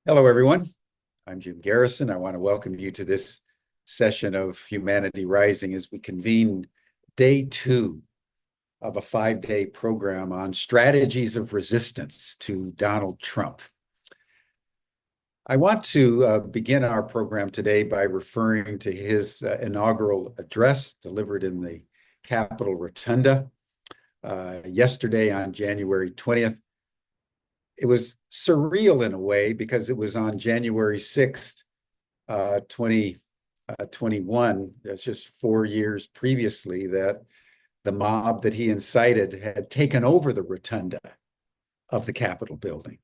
Hello, everyone. I'm Jim Garrison. I want to welcome you to this session of Humanity Rising as we convene day 2 of a 5-day program on strategies of resistance to Donald Trump. I want to begin our program today by referring to his inaugural address delivered in the Capitol Rotunda yesterday on January 20th. It was surreal in a way because it was on January 6th, 2021. That's just 4 years previously that the mob that he incited had taken over the rotunda of the Capitol building,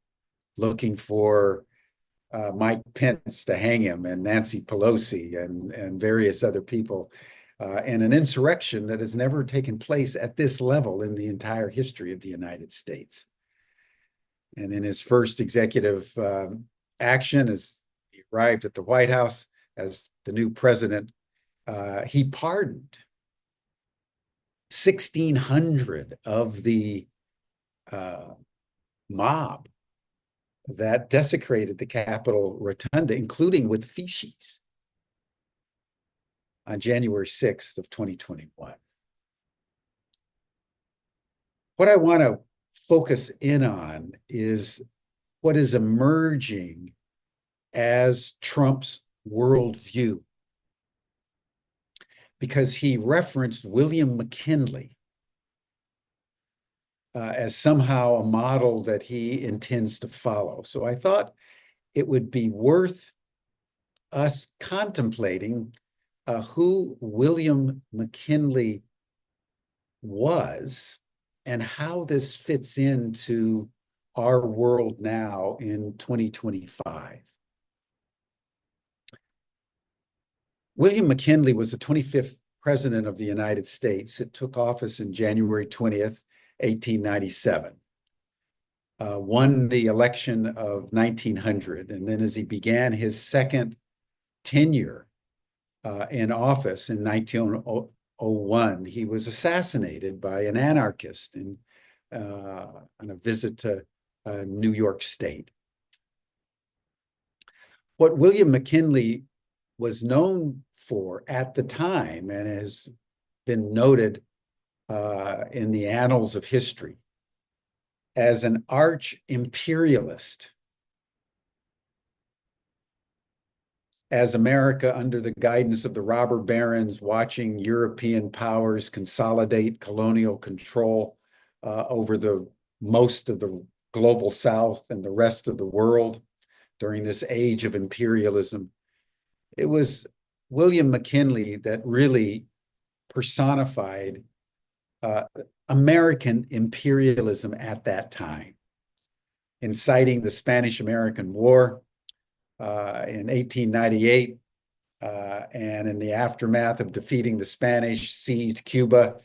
looking for Mike Pence to hang him and Nancy Pelosi and various other people, and an insurrection that has never taken place at this level in the entire history of the United States. And in his first executive action, as he arrived at the White House as the new president, he pardoned 1,600 of the mob that desecrated the Capitol Rotunda, including with feces, on January 6th of 2021. What I want to focus in on is what is emerging as Trump's worldview, because he referenced William McKinley as somehow a model that he intends to follow. So I thought it would be worth us contemplating who William McKinley was and how this fits into our world now in 2025. William McKinley was the 25th president of the United States. It took office in January 20th, 1897. Won the election of 1900. And then as he began his second tenure in office in 1901, he was assassinated by an anarchist on a visit to New York State. What William McKinley was known for at the time, and has been noted in the annals of history, as an arch imperialist, as America, under the guidance of the robber barons, watching European powers consolidate colonial control over the most of the global South and the rest of the world during this age of imperialism. It was William McKinley that really personified American imperialism at that time, inciting the Spanish-American War in 1898, and in the aftermath of defeating the Spanish, seized Cuba,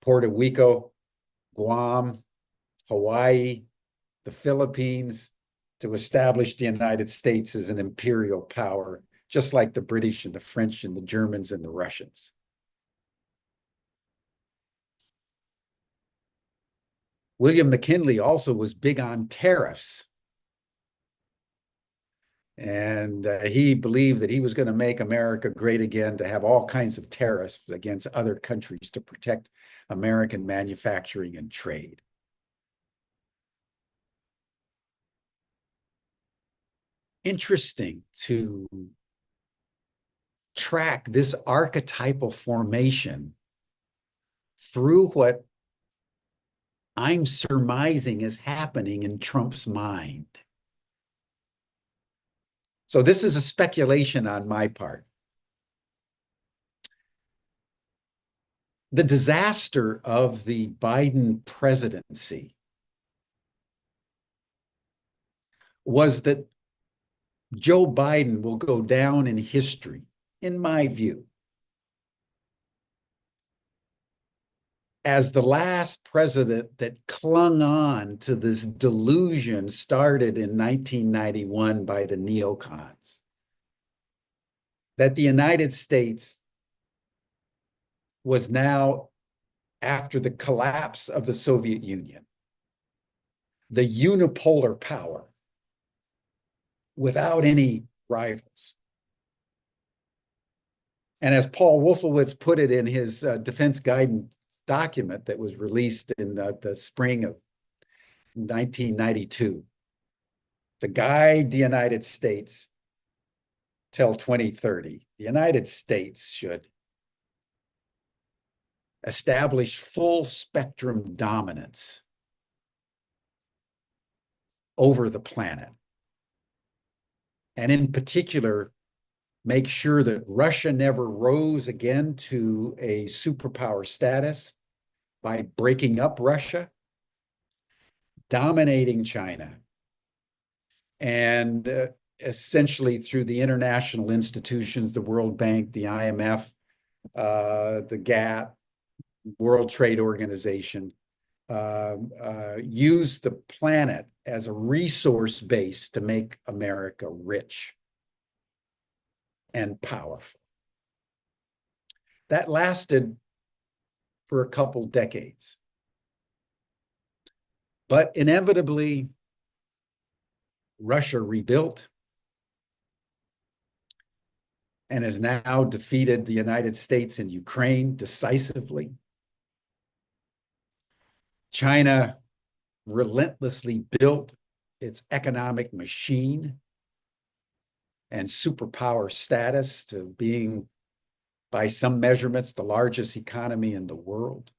Puerto Rico, Guam, Hawaii, the Philippines, to establish the United States as an imperial power, just like the British and the French and the Germans and the Russians. William McKinley also was big on tariffs. And he believed that he was going to make America great again, to have all kinds of tariffs against other countries to protect American manufacturing and trade. Interesting to track this archetypal formation through what I'm surmising is happening in Trump's mind. So this is a speculation on my part. The disaster of the Biden presidency was that Joe Biden will go down in history, in my view, as the last president that clung on to this delusion started in 1991 by the neocons, that the United States was now, after the collapse of the Soviet Union, the unipolar power without any rivals. And as Paul Wolfowitz put it in his defense guidance document that was released in the spring of 1992, to guide the United States till 2030, the United States should establish full spectrum dominance over the planet. And in particular, make sure that Russia never rose again to a superpower status by breaking up Russia, dominating China, and essentially through the international institutions, the World Bank, the IMF, the GATT, World Trade Organization, use the planet as a resource base to make America rich and powerful. That lasted for a couple decades. But inevitably, Russia rebuilt and has now defeated the United States and Ukraine decisively. China relentlessly built its economic machine and superpower status to being, by some measurements, the largest economy in the world.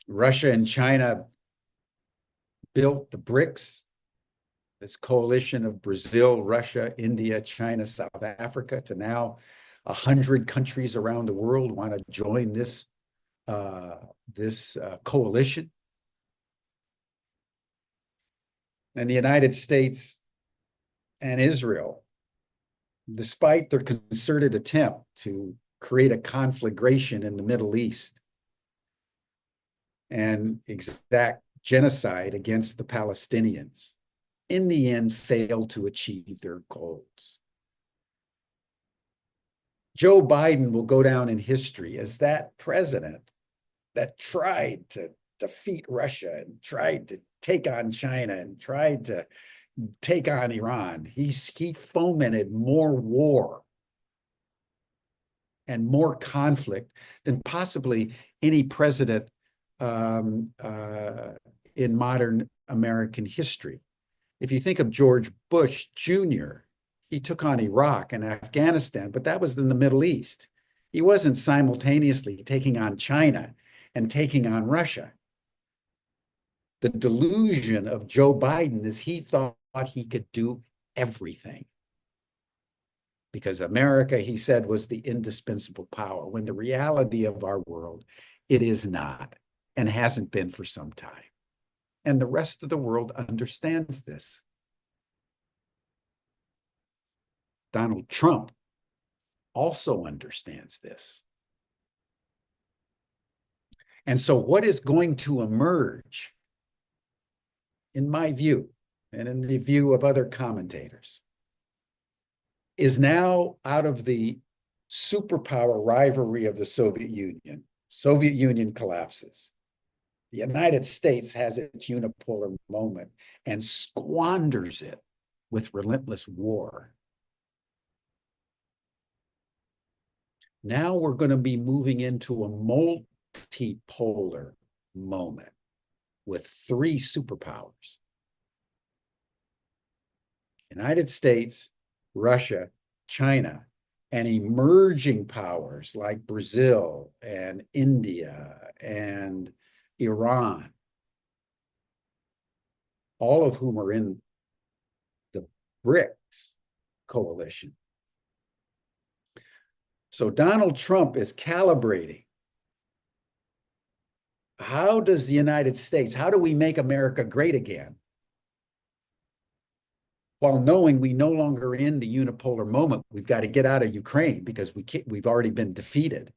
Russia and China built the BRICS, this coalition of Brazil, Russia, India, China, South Africa, to now 100 countries around the world want to join this coalition. And the United States and Israel, despite their concerted attempt to create a conflagration in the Middle East and exact genocide against the Palestinians, in the end failed to achieve their goals. Joe Biden will go down in history as that president that tried to defeat Russia and tried to take on China and tried to take on Iran. He fomented more war and more conflict than possibly any president in modern American history. If you think of George Bush Jr., he took on Iraq and Afghanistan, but that was in the Middle East. He wasn't simultaneously taking on China and taking on Russia. The delusion of Joe Biden is he thought he could do everything because America, he said, was the indispensable power, when the reality of our world, it is not and hasn't been for some time. And the rest of the world understands this. Donald Trump also understands this. And so what is going to emerge, in my view, and in the view of other commentators, is now out of the superpower rivalry of the Soviet Union. Soviet Union collapses. The United States has its unipolar moment and squanders it with relentless war. Now we're going to be moving into a multipolar moment with three superpowers: United States, Russia, China, and emerging powers like Brazil and India and Iran, all of whom are in the BRICS coalition. So Donald Trump is calibrating. How does the United States, how do we make America great again? While knowing we no longer in the unipolar moment, we've got to get out of Ukraine because we've already been defeated.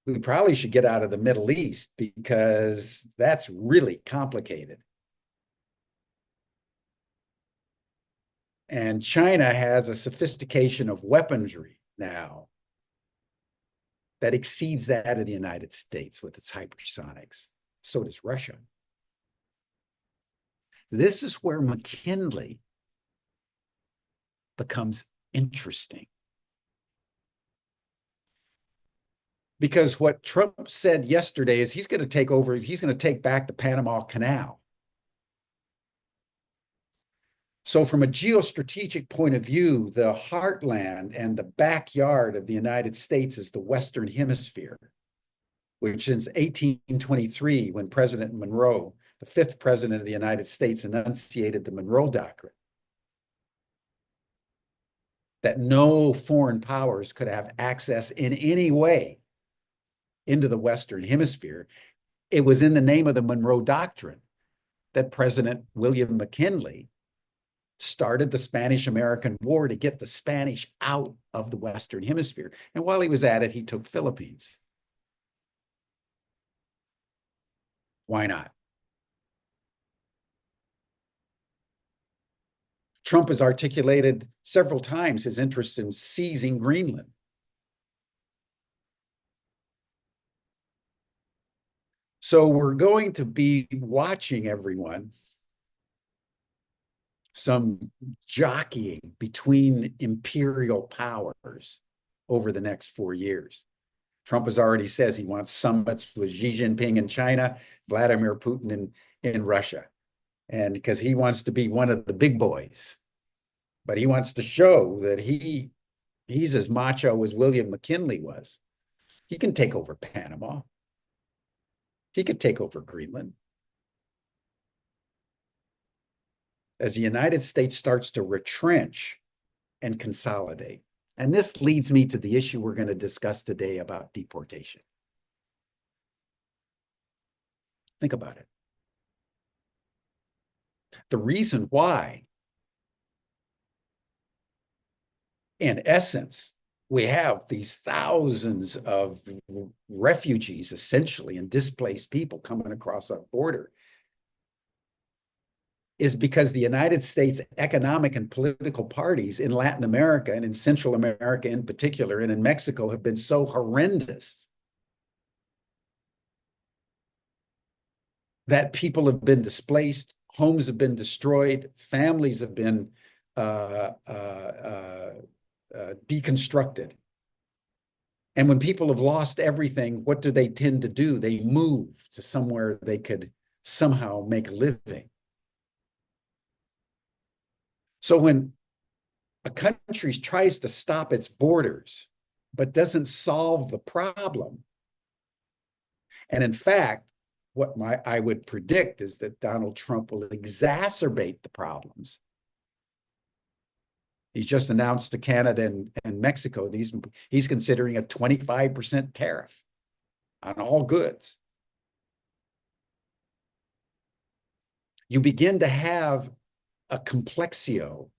We probably should get out of the Middle East because that's really complicated. And China has a sophistication of weaponry now that exceeds that of the United States with its hypersonics. So does Russia. This is where McKinley becomes interesting. Because what Trump said yesterday is he's going to take over, he's going to take back the Panama Canal. So from a geostrategic point of view, the heartland and the backyard of the United States is the Western Hemisphere, which since 1823, when President Monroe, the fifth president of the United States, enunciated the Monroe Doctrine, that no foreign powers could have access in any way into the Western Hemisphere. It was in the name of the Monroe Doctrine that President William McKinley started the Spanish-American War to get the Spanish out of the Western Hemisphere. And while he was at it, he took Philippines. Why not? Trump has articulated several times his interest in seizing Greenland. So we're going to be watching, everyone, some jockeying between imperial powers over the next 4 years. Trump has already says he wants summits with Xi Jinping in China, Vladimir Putin in Russia, and because he wants to be one of the big boys. But he wants to show that he's as macho as William McKinley was. He can take over Panama. He could take over Greenland. As the United States starts to retrench and consolidate. And this leads me to the issue we're going to discuss today about deportation. Think about it. The reason why, in essence, we have these thousands of refugees, essentially, and displaced people coming across our border is because the United States economic and political parties in Latin America and in Central America in particular, and in Mexico, have been so horrendous that people have been displaced, homes have been destroyed, families have been deconstructed. And when people have lost everything, what do they tend to do? They move to somewhere they could somehow make a living. So when a country tries to stop its borders, but doesn't solve the problem, and in fact, what I would predict is that Donald Trump will exacerbate the problems. He's just announced to Canada and Mexico, he's considering a 25% tariff on all goods. You begin to have a complexio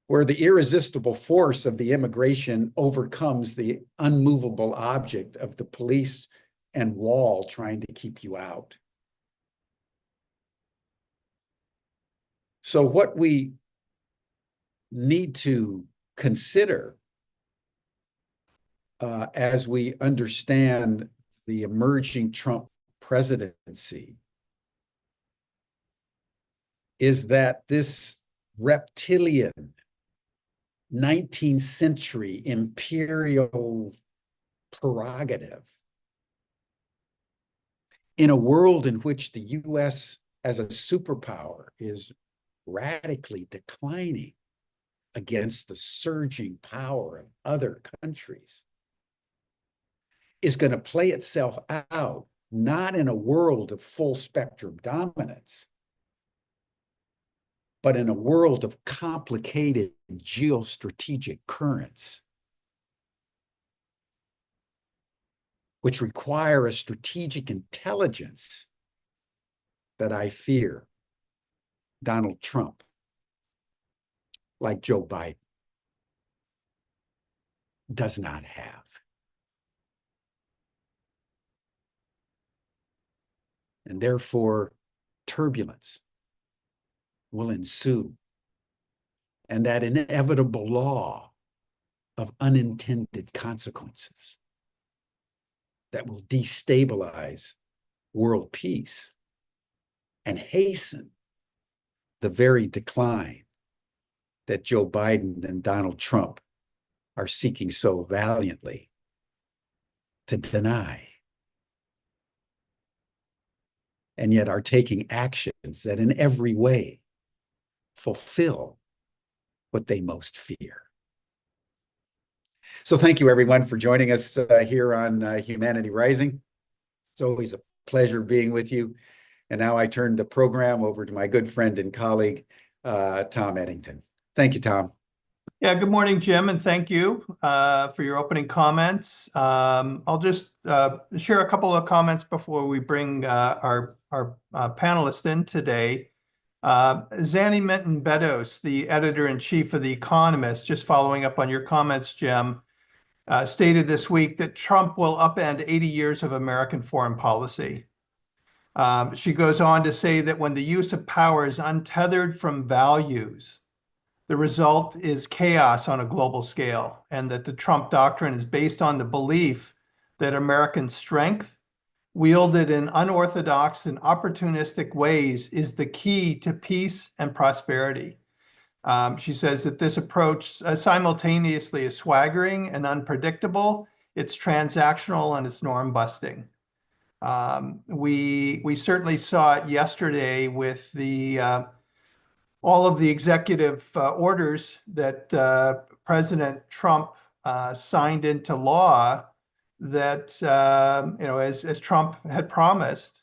where the irresistible force of the immigration overcomes the unmovable object of the police and wall trying to keep you out. So what we need to consider as we understand the emerging Trump presidency is that this reptilian 19th century imperial prerogative in a world in which the U.S. as a superpower is radically declining against the surging power of other countries is going to play itself out, not in a world of full spectrum dominance, but in a world of complicated geostrategic currents, which require a strategic intelligence that I fear Donald Trump, like Joe Biden, does not have. And therefore, turbulence will ensue. And that inevitable law of unintended consequences that will destabilize world peace and hasten the very decline that Joe Biden and Donald Trump are seeking so valiantly to deny, and yet are taking actions that in every way fulfill what they most fear. So thank you, everyone, for joining us here on Humanity Rising. It's always a pleasure being with you. And now I turn the program over to my good friend and colleague, Tom Eddington. Thank you, Tom. Yeah, good morning, Jim, and thank you for your opening comments. I'll just share a couple of comments before we bring our panelist in today. Zanny Minton-Beddos, the editor-in-chief of The Economist, just following up on your comments, Jim, stated this week that Trump will upend 80 years of American foreign policy. She goes on to say that when the use of power is untethered from values, the result is chaos on a global scale, and that the Trump doctrine is based on the belief that American strength, wielded in unorthodox and opportunistic ways, is the key to peace and prosperity. She says that this approach simultaneously is swaggering and unpredictable, it's transactional, and it's norm busting. We certainly saw it yesterday with the all of the executive orders that President Trump signed into law that, as Trump had promised,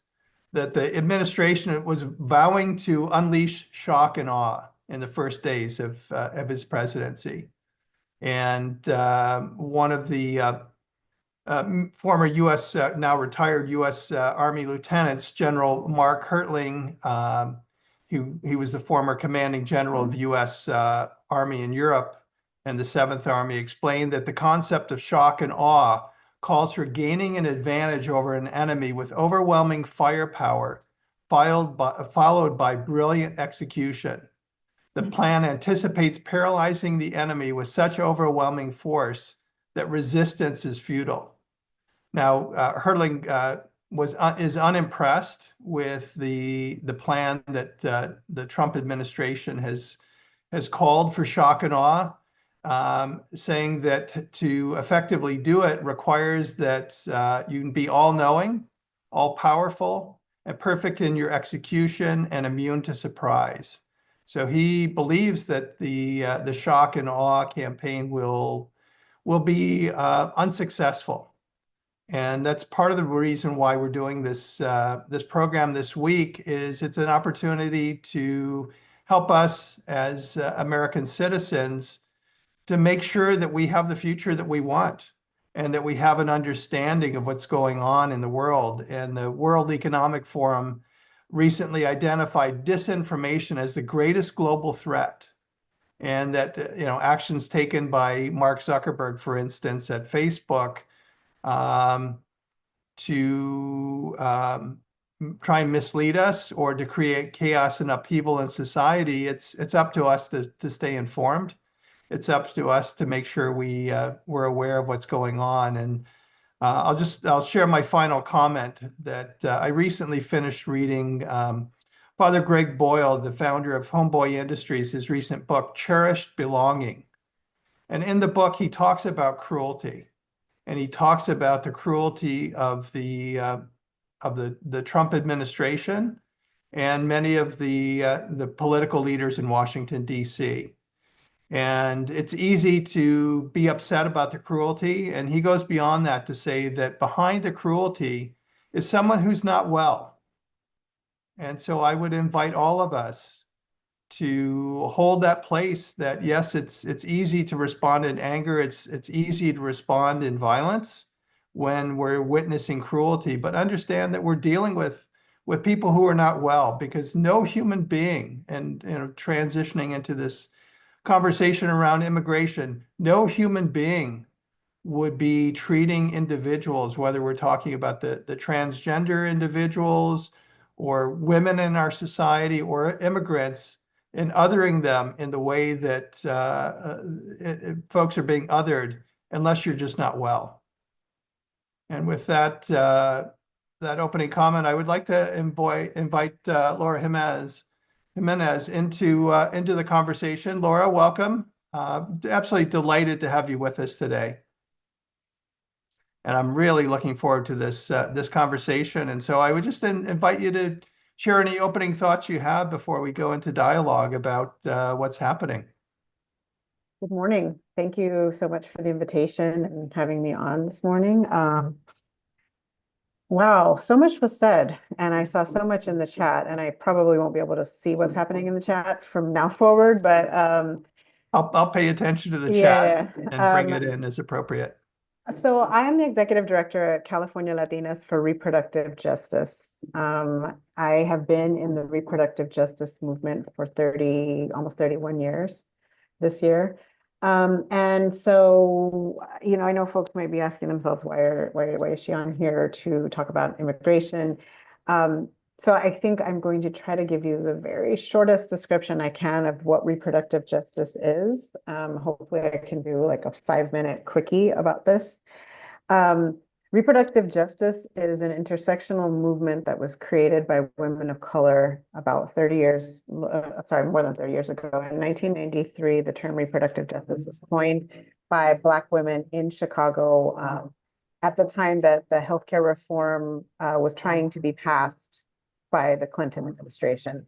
that the administration was vowing to unleash shock and awe in the first days of his presidency. And one of the former U.S., now retired U.S. Army lieutenants, General Mark Hertling, he was the former commanding general of the U.S. Army in Europe and the 7th Army, explained that the concept of shock and awe calls for gaining an advantage over an enemy with overwhelming firepower, followed by brilliant execution. The plan anticipates paralyzing the enemy with such overwhelming force that resistance is futile. Now, Hertling is unimpressed with the plan that the Trump administration has called for shock and awe, saying that to effectively do it requires that you can be all-knowing, all-powerful, and perfect in your execution and immune to surprise. So he believes that the shock and awe campaign will be unsuccessful. And that's part of the reason why we're doing this program this week. Is it's an opportunity to help us as American citizens to make sure that we have the future that we want, and that we have an understanding of what's going on in the world. And the World Economic Forum recently identified disinformation as the greatest global threat, and that actions taken by Mark Zuckerberg, for instance, at Facebook, to try and mislead us or to create chaos and upheaval in society. It's up to us to stay informed. It's up to us to make sure we're aware of what's going on. And I'll share my final comment that I recently finished reading Father Greg Boyle, the founder of Homeboy Industries, his recent book, Cherished Belonging. And in the book, he talks about cruelty. And he talks about the cruelty of the Trump administration and many of the political leaders in Washington, D.C. And it's easy to be upset about the cruelty. And he goes beyond that to say that behind the cruelty is someone who's not well. And so I would invite all of us to hold that place that, yes, it's easy to respond in anger. It's easy to respond in violence when we're witnessing cruelty, but understand that we're dealing with people who are not well, because no human being, and transitioning into this conversation around immigration, no human being would be treating individuals, whether we're talking about the transgender individuals or women in our society or immigrants, and othering them in the way that folks are being othered, unless you're just not well. And with that, that opening comment. I would like to invite Laura Jimenez into the conversation. Laura, welcome. Absolutely delighted to have you with us today. And I'm really looking forward to this conversation. And so I would just invite you to share any opening thoughts you have before we go into dialogue about what's happening. Good morning. Thank you so much for the invitation and having me on this morning. Wow, so much was said, and I saw so much in the chat, and I probably won't be able to see what's happening in the chat from now forward, but I'll pay attention to the yeah, chat and bring it in as appropriate. So I am the executive director at California Latinas for Reproductive Justice. I have been in the reproductive justice movement for almost 31 years this year. And so, I know folks might be asking themselves, why is she on here to talk about immigration? So I think I'm going to try to give you the very shortest description I can of what reproductive justice is. Hopefully I can do like a 5-minute quickie about this. Reproductive justice is an intersectional movement that was created by women of color about 30 years, more than 30 years ago. In 1993, the term reproductive justice was coined by Black women in Chicago at the time that the healthcare reform was trying to be passed by the Clinton administration.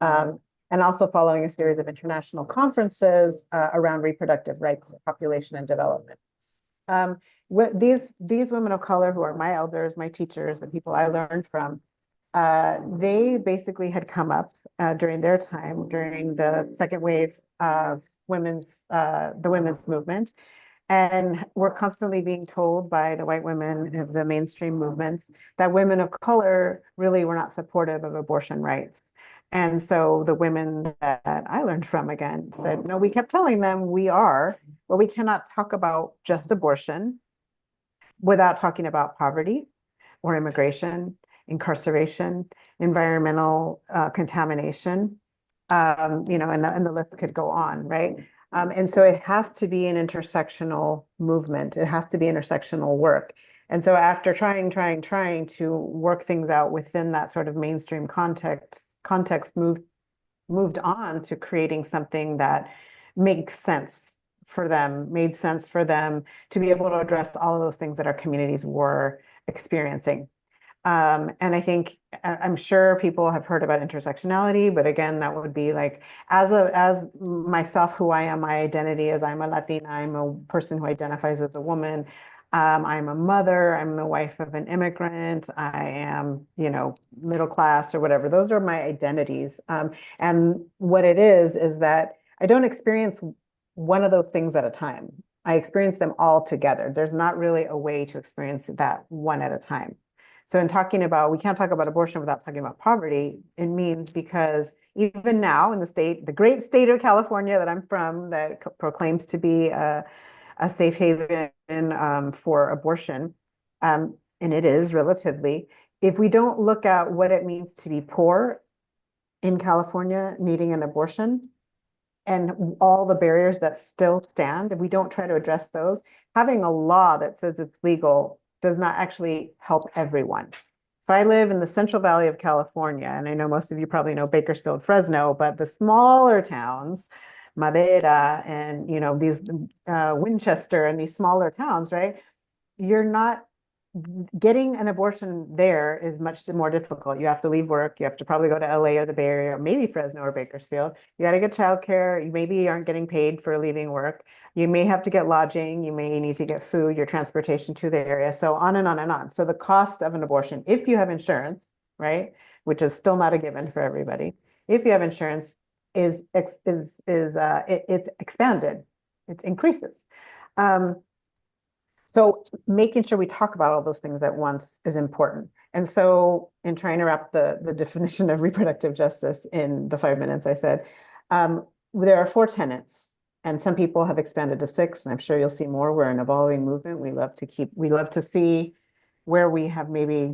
And also following a series of international conferences around reproductive rights, population, and development. These women of color who are my elders, my teachers, the people I learned from, they basically had come up during their time, during the second wave of the women's movement, and were constantly being told by the white women of the mainstream movements that women of color really were not supportive of abortion rights. And so the women that I learned from, again, said, no, we kept telling them we are, but we cannot talk about just abortion without talking about poverty or immigration, incarceration, environmental contamination, and the list could go on, right? And so it has to be an intersectional movement. It has to be intersectional work. And so after trying to work things out within that sort of mainstream context moved on to creating something that makes sense for them, made sense for them to be able to address all of those things that our communities were experiencing. And I think, I'm sure people have heard about intersectionality, but again, that would be like, as myself, who I am, my identity is I'm a Latina, I'm a person who identifies as a woman. I'm a mother, I'm the wife of an immigrant, I am, middle class or whatever. Those are my identities. And what it is that I don't experience one of those things at a time. I experience them all together. There's not really a way to experience that one at a time. So in talking about, we can't talk about abortion without talking about poverty. It means because even now in the great state of California that I'm from, that proclaims to be a safe haven for abortion, and it is relatively, if we don't look at what it means to be poor in California needing an abortion and all the barriers that still stand, if we don't try to address those, having a law that says it's legal does not actually help everyone. If I live in the Central Valley of California, and I know most of you probably know Bakersfield, Fresno, but the smaller towns, Moderator and these Winchester and these smaller towns, right? You're not getting an abortion there is much more difficult. You have to leave work. You have to probably go to LA or the Bay Area, or maybe Fresno or Bakersfield. You got to get childcare. You maybe aren't getting paid for leaving work. You may have to get lodging. You may need to get food, your transportation to the area. So on and on and on. So the cost of an abortion, if you have insurance, right, which is still not a given for everybody, if you have insurance, it's expanded. It increases. So making sure we talk about all those things at once is important. And so in trying to wrap the definition of reproductive justice in the 5 minutes, I said, there are 4 tenets, and some people have expanded to 6, and I'm sure you'll see more. We're an evolving movement. We love to see where we have maybe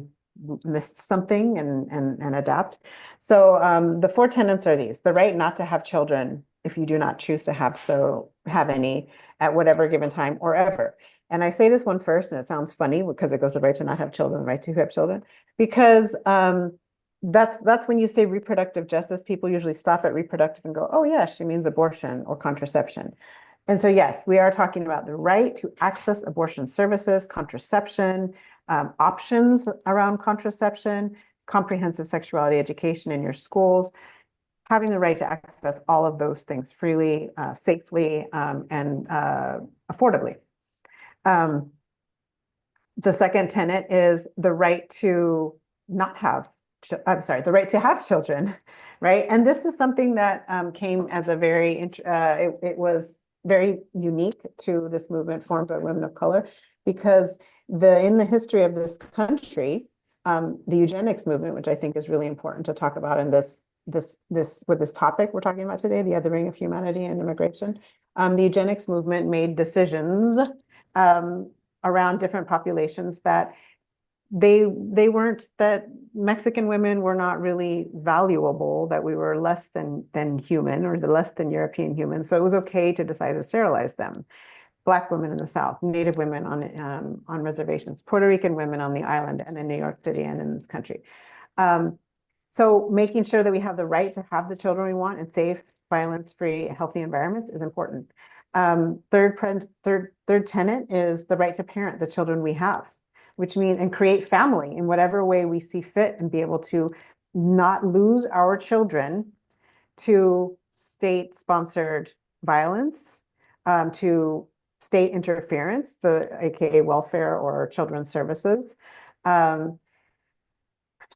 missed something and adapt. So the 4 tenets are these: the right not to have children if you do not choose to have any at whatever given time or ever. And I say this one first, and it sounds funny because it goes the right to not have children, the right to have children, because that's when you say reproductive justice, people usually stop at reproductive and go, oh yeah, she means abortion or contraception. And so yes, we are talking about the right to access abortion services, contraception, options around contraception, comprehensive sexuality education in your schools, having the right to access all of those things freely, safely, and affordably. The second tenet is the right to not have, the right to have children, right? And this is something that came as a very, it was very unique to this movement formed by women of color, because in the history of this country, the eugenics movement, which I think is really important to talk about in with this topic we're talking about today, the othering of humanity and immigration, the eugenics movement made decisions around different populations that that Mexican women were not really valuable, that we were less than human, or less than European human. So it was okay to decide to sterilize them. Black women in the South, Native women on reservations, Puerto Rican women on the island, and in New York City and in this country. So making sure that we have the right to have the children we want in safe, violence-free, healthy environments is important. Third tenet is the right to parent the children we have, which means, and create family in whatever way we see fit, and be able to not lose our children to state-sponsored violence, to state interference, aka welfare or children's services,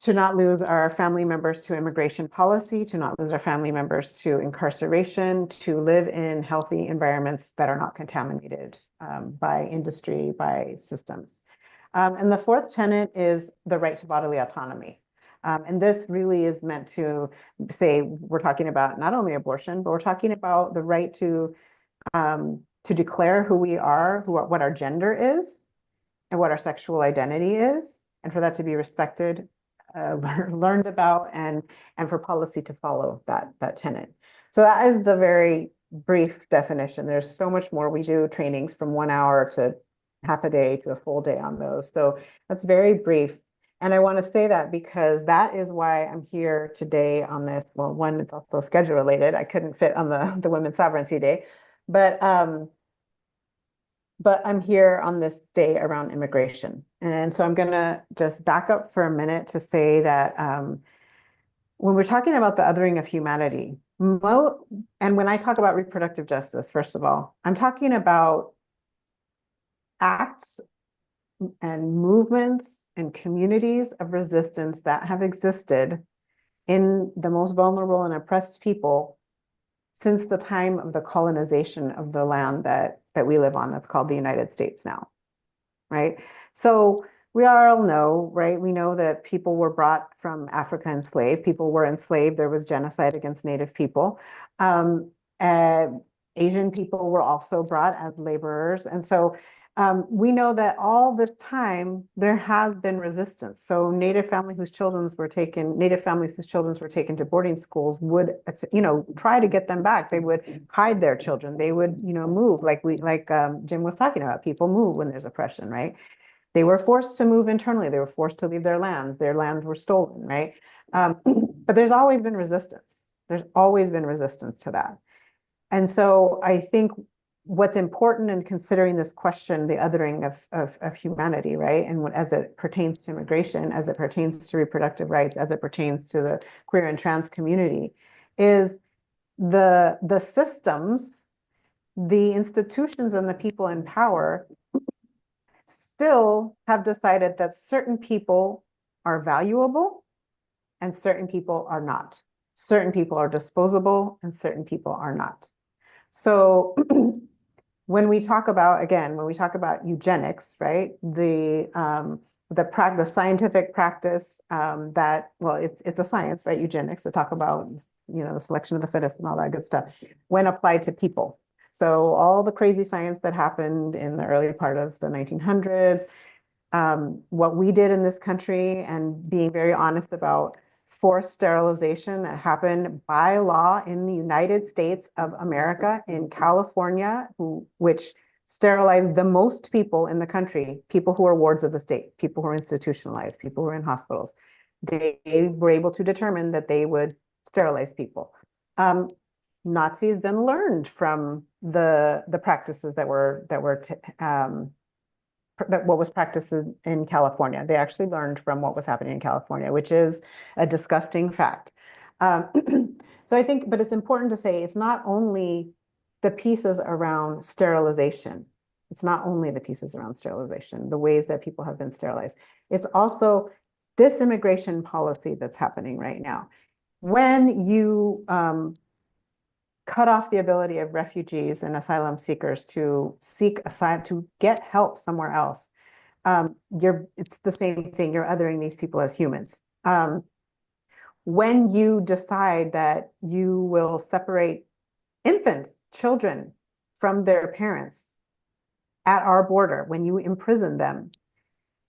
to not lose our family members to immigration policy, to not lose our family members to incarceration, to live in healthy environments that are not contaminated by industry, by systems. And the fourth tenet is the right to bodily autonomy. And this really is meant to say, we're talking about not only abortion, but we're talking about the right to declare who we are, what our gender is, and what our sexual identity is, and for that to be respected, learned about, and for policy to follow that tenet. So that is the very brief definition. There's so much more. We do trainings from 1 hour to half a day to a full day on those. So that's very brief. And I want to say that because that is why I'm here today on this. Well, one, it's also schedule related. I couldn't fit on the Women's Sovereignty Day, but I'm here on this day around immigration. And so I'm going to just back up for a minute to say that when we're talking about the othering of humanity, and when I talk about reproductive justice, first of all, I'm talking about acts and movements and communities of resistance that have existed in the most vulnerable and oppressed people since the time of the colonization of the land that we live on, that's called the United States now, right? So we all know, right? We know that people were brought from Africa enslaved. People were enslaved. There was genocide against Native people. Asian people were also brought as laborers. And so we know that all this time there has been resistance. So Native families whose children were taken to boarding schools would, try to get them back. They would hide their children. They would, move like Jim was talking about. People move when there's oppression, right? They were forced to move internally. They were forced to leave their lands. Their lands were stolen, right? But there's always been resistance. There's always been resistance to that. And so I think what's important in considering this question, the othering of humanity, right? And as it pertains to immigration, as it pertains to reproductive rights, as it pertains to the queer and trans community, is the systems, the institutions, and the people in power still have decided that certain people are valuable and certain people are not. Certain people are disposable and certain people are not. So when we talk about eugenics, right? The scientific practice it's a science, right? Eugenics, to talk about, the selection of the fittest and all that good stuff when applied to people. So all the crazy science that happened in the early part of the 1900s, what we did in this country, and being very honest about forced sterilization that happened by law in the United States of America, in California, which sterilized the most people in the country, people who are wards of the state, people who are institutionalized, people who are in hospitals. They were able to determine that they would sterilize people. Nazis then learned from the practices that what was practiced in California. They actually learned from what was happening in California, which is a disgusting fact. So I think, but it's important to say it's not only the pieces around sterilization. It's not only the pieces around sterilization, the ways that people have been sterilized. It's also this immigration policy that's happening right now. When you cut off the ability of refugees and asylum seekers to seek asylum, to get help somewhere else, it's the same thing. You're othering these people as humans. When you decide that you will separate infants, children from their parents at our border, when you imprison them,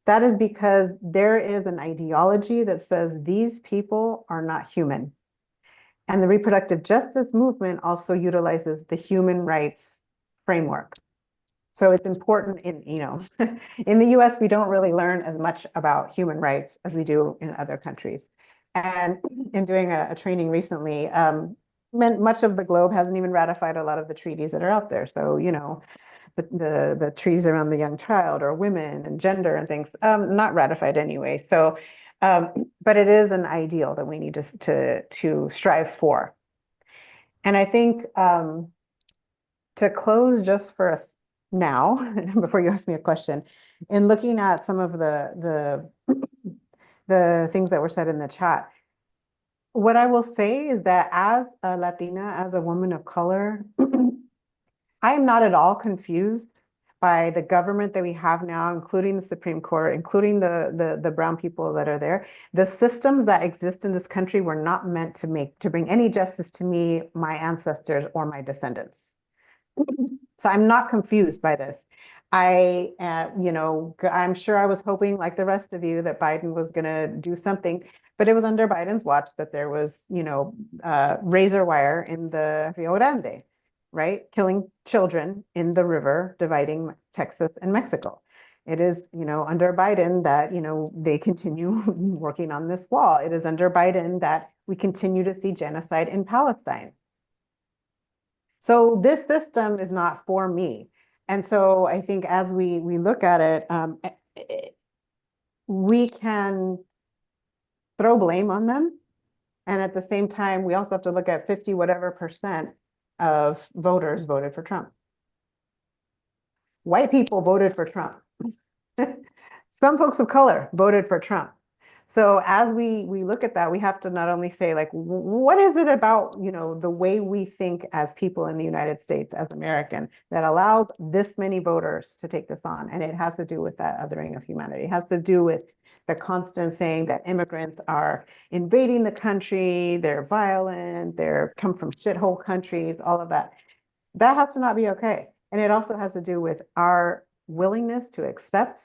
that is because there is an ideology that says these people are not human. And the reproductive justice movement also utilizes the human rights framework. So it's important in, in the US, we don't really learn as much about human rights as we do in other countries. And in doing a training recently, much of the globe hasn't even ratified a lot of the treaties that are out there. So, the treaties around the young child or women and gender and things, not ratified anyway. So, but it is an ideal that we need to strive for. And I think to close just for us now, before you ask me a question, in looking at some of the things that were said in the chat, what I will say is that as a Latina, as a woman of color, I am not at all confused by the government that we have now, including the Supreme Court, including the brown people that are there. The systems that exist in this country were not meant to bring any justice to me, my ancestors, or my descendants. So I'm not confused by this. I'm sure I was hoping, like the rest of you, that Biden was going to do something, but it was under Biden's watch that there was, razor wire in the Rio Grande, right? Killing children in the river, dividing Texas and Mexico. It is, under Biden that, they continue working on this wall. It is under Biden that we continue to see genocide in Palestine. So this system is not for me. And so I think as we look at it, we can throw blame on them. And at the same time, we also have to look at 50 whatever percent of voters voted for Trump. White people voted for Trump. Some folks of color voted for Trump. So as we look at that, we have to not only say, like, what is it about, the way we think as people in the United States, as American, that allowed this many voters to take this on? And it has to do with that othering of humanity. It has to do with the constant saying that immigrants are invading the country, they're violent, they're come from shithole countries, all of that. That has to not be okay. And it also has to do with our willingness to accept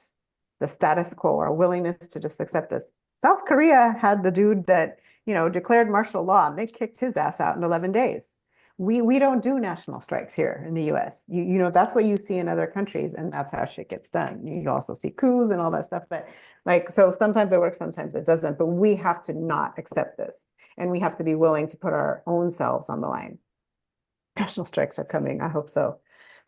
the status quo, our willingness to just accept this. South Korea had the dude that, declared martial law, and they kicked his ass out in 11 days. We don't do national strikes here in the US. That's what you see in other countries, and that's how shit gets done. You also see coups and all that stuff, but so sometimes it works, sometimes it doesn't, but we have to not accept this. And we have to be willing to put our own selves on the line. National strikes are coming, I hope so.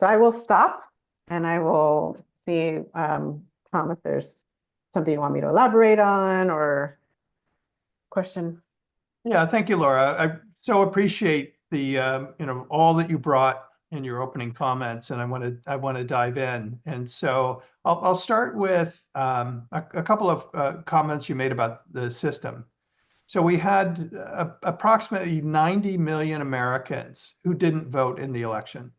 So I will stop and I will see, Tom, if there's something you want me to elaborate on or question. Yeah, thank you, Laura. I so appreciate the all that you brought in your opening comments, and I want to dive in. And so I'll start with a couple of comments you made about the system. So we had approximately 90 million Americans who didn't vote in the election.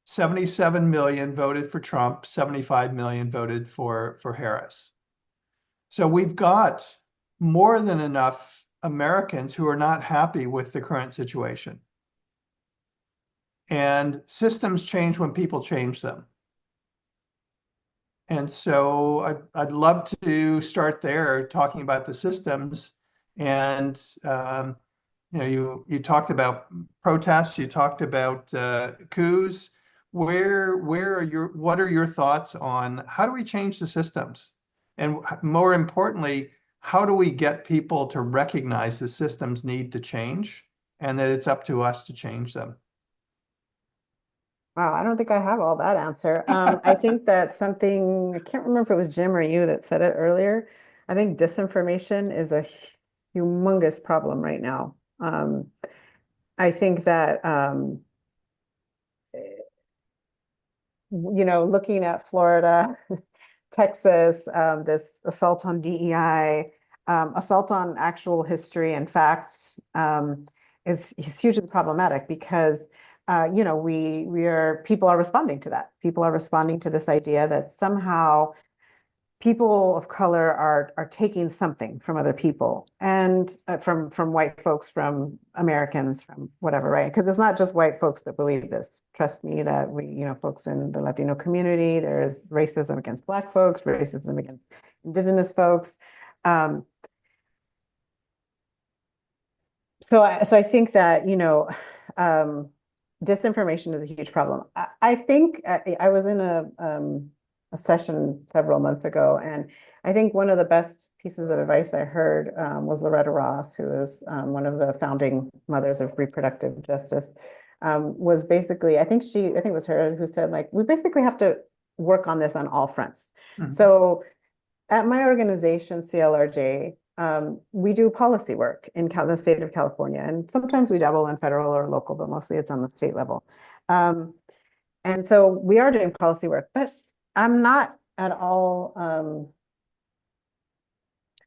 77 million voted for Trump, 75 million voted for Harris. So we've got more than enough Americans who are not happy with the current situation. And systems change when people change them. And so I'd love to start there talking about the systems And you talked about protests, you talked about coups. What are your thoughts on how do we change the systems? And more importantly, how do we get people to recognize the systems need to change and that it's up to us to change them? Wow, I don't think I have all that answer. I think that something, I can't remember if it was Jim or you that said it earlier. I think disinformation is a humongous problem right now. I think that, looking at Florida, Texas, this assault on DEI, assault on actual history and facts is hugely problematic because people are responding to that. People are responding to this idea that somehow people of color are taking something from other people and from white folks, from Americans, from whatever, right? Because it's not just white folks that believe this. Trust me that folks in the Latino community, there's racism against Black folks, racism against Indigenous folks. So I think that, disinformation is a huge problem. I think I was in a session several months ago, and I think one of the best pieces of advice I heard was Loretta Ross, who is one of the founding mothers of reproductive justice, was basically, I think it was her who said, like, we basically have to work on this on all fronts. Mhm. So at my organization, CLRJ, we do policy work in the state of California, and sometimes we dabble in federal or local, but mostly it's on the state level. And so we are doing policy work, but I'm not at all,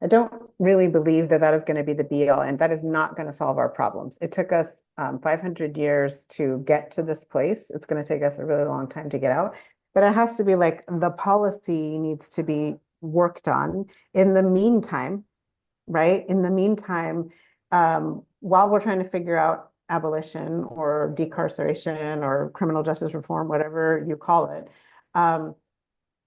I don't really believe that that is going to be the be all, and that is not going to solve our problems. It took us 500 years to get to this place. It's going to take us a really long time to get out, but it has to be like the policy needs to be worked on in the meantime, right? In the meantime, while we're trying to figure out abolition or decarceration or criminal justice reform, whatever you call it,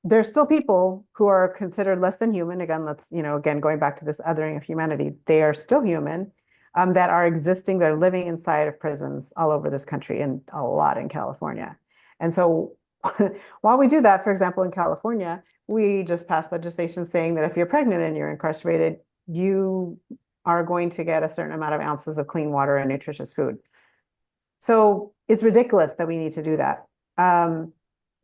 there's still people who are considered less than human. Again, again, going back to this othering of humanity, they are still human, that are existing, they're living inside of prisons all over this country and a lot in California. And so while we do that, for example, in California, we just passed legislation saying that if you're pregnant and you're incarcerated, you are going to get a certain amount of ounces of clean water and nutritious food. So it's ridiculous that we need to do that.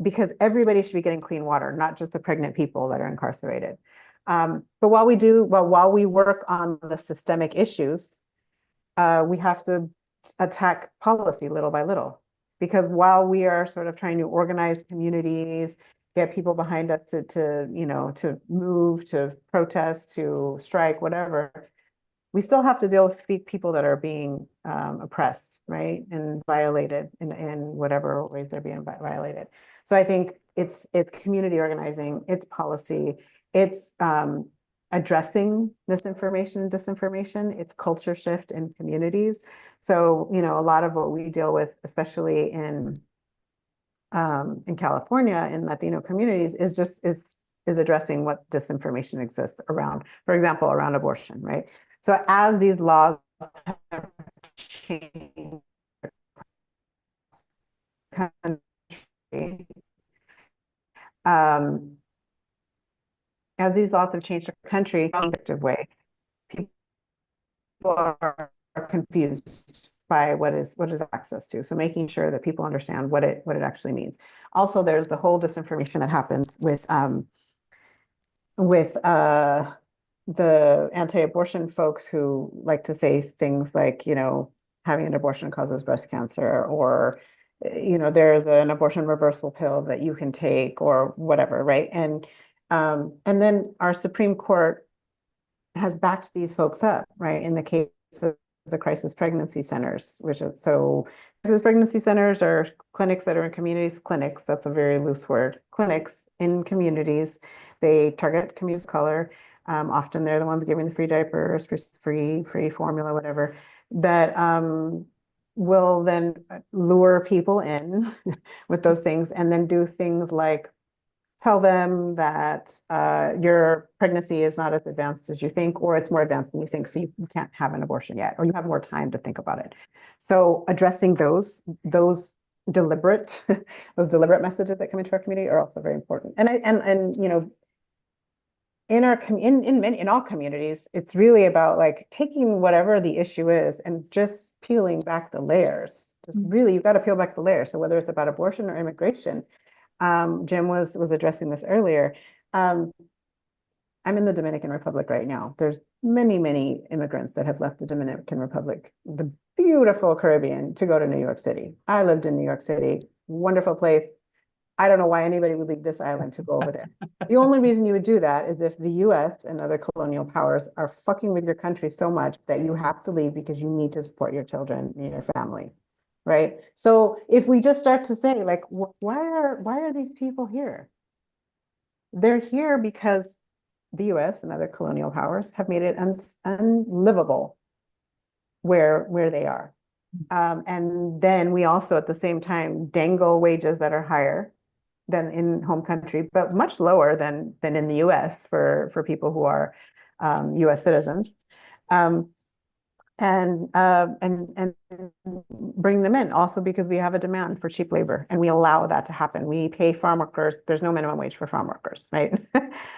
Because everybody should be getting clean water, not just the pregnant people that are incarcerated. But while we work on the systemic issues, we have to attack policy little by little. Because while we are sort of trying to organize communities, get people behind us to move, to protest, to strike, whatever, we still have to deal with people that are being oppressed, right, and violated in whatever ways they're being violated. So I think it's community organizing, it's policy, it's addressing misinformation and disinformation, it's culture shift in communities. So a lot of what we deal with, especially in California, in Latino communities, is addressing what disinformation exists around, for example, around abortion, right? So as these laws have changed country, as these laws have changed the country in an effective way, people are confused by what is access to. So making sure that people understand what it actually means. Also, there's the whole disinformation that happens with the anti-abortion folks who like to say things like, having an abortion causes breast cancer, or, there's an abortion reversal pill that you can take, or whatever, right? And then our Supreme Court has backed these folks up, right? In the case of the crisis pregnancy centers, crisis pregnancy centers are clinics that are in communities. Clinics, that's a very loose word. Clinics in communities, they target communities of color. Often they're the ones giving the free diapers, free formula, whatever, that will then lure people in with those things, and then do things like tell them that your pregnancy is not as advanced as you think, or it's more advanced than you think, so you can't have an abortion yet, or you have more time to think about it. So addressing those deliberate those deliberate messages that come into our community are also very important. And you know, in all communities, it's really about like taking whatever the issue is and just peeling back the layers. Just really, you've got to peel back the layers. So whether it's about abortion or immigration, Jim was addressing this earlier. I'm in the Dominican Republic right now. There's many immigrants that have left the Dominican Republic, the beautiful Caribbean, to go to New York City. I lived in New York City, wonderful place. I don't know why anybody would leave this island to go over there. The only reason you would do that is if the US and other colonial powers are fucking with your country so much that you have to leave because you need to support your children and your family, right? So if we just start to say, like, why are these people here? They're here because the US and other colonial powers have made it unlivable where they are. And then we also at the same time dangle wages that are higher than in home country, but much lower than in the US for people who are US citizens. And bring them in also because we have a demand for cheap labor and we allow that to happen. We pay farm workers. There's no minimum wage for farm workers, right?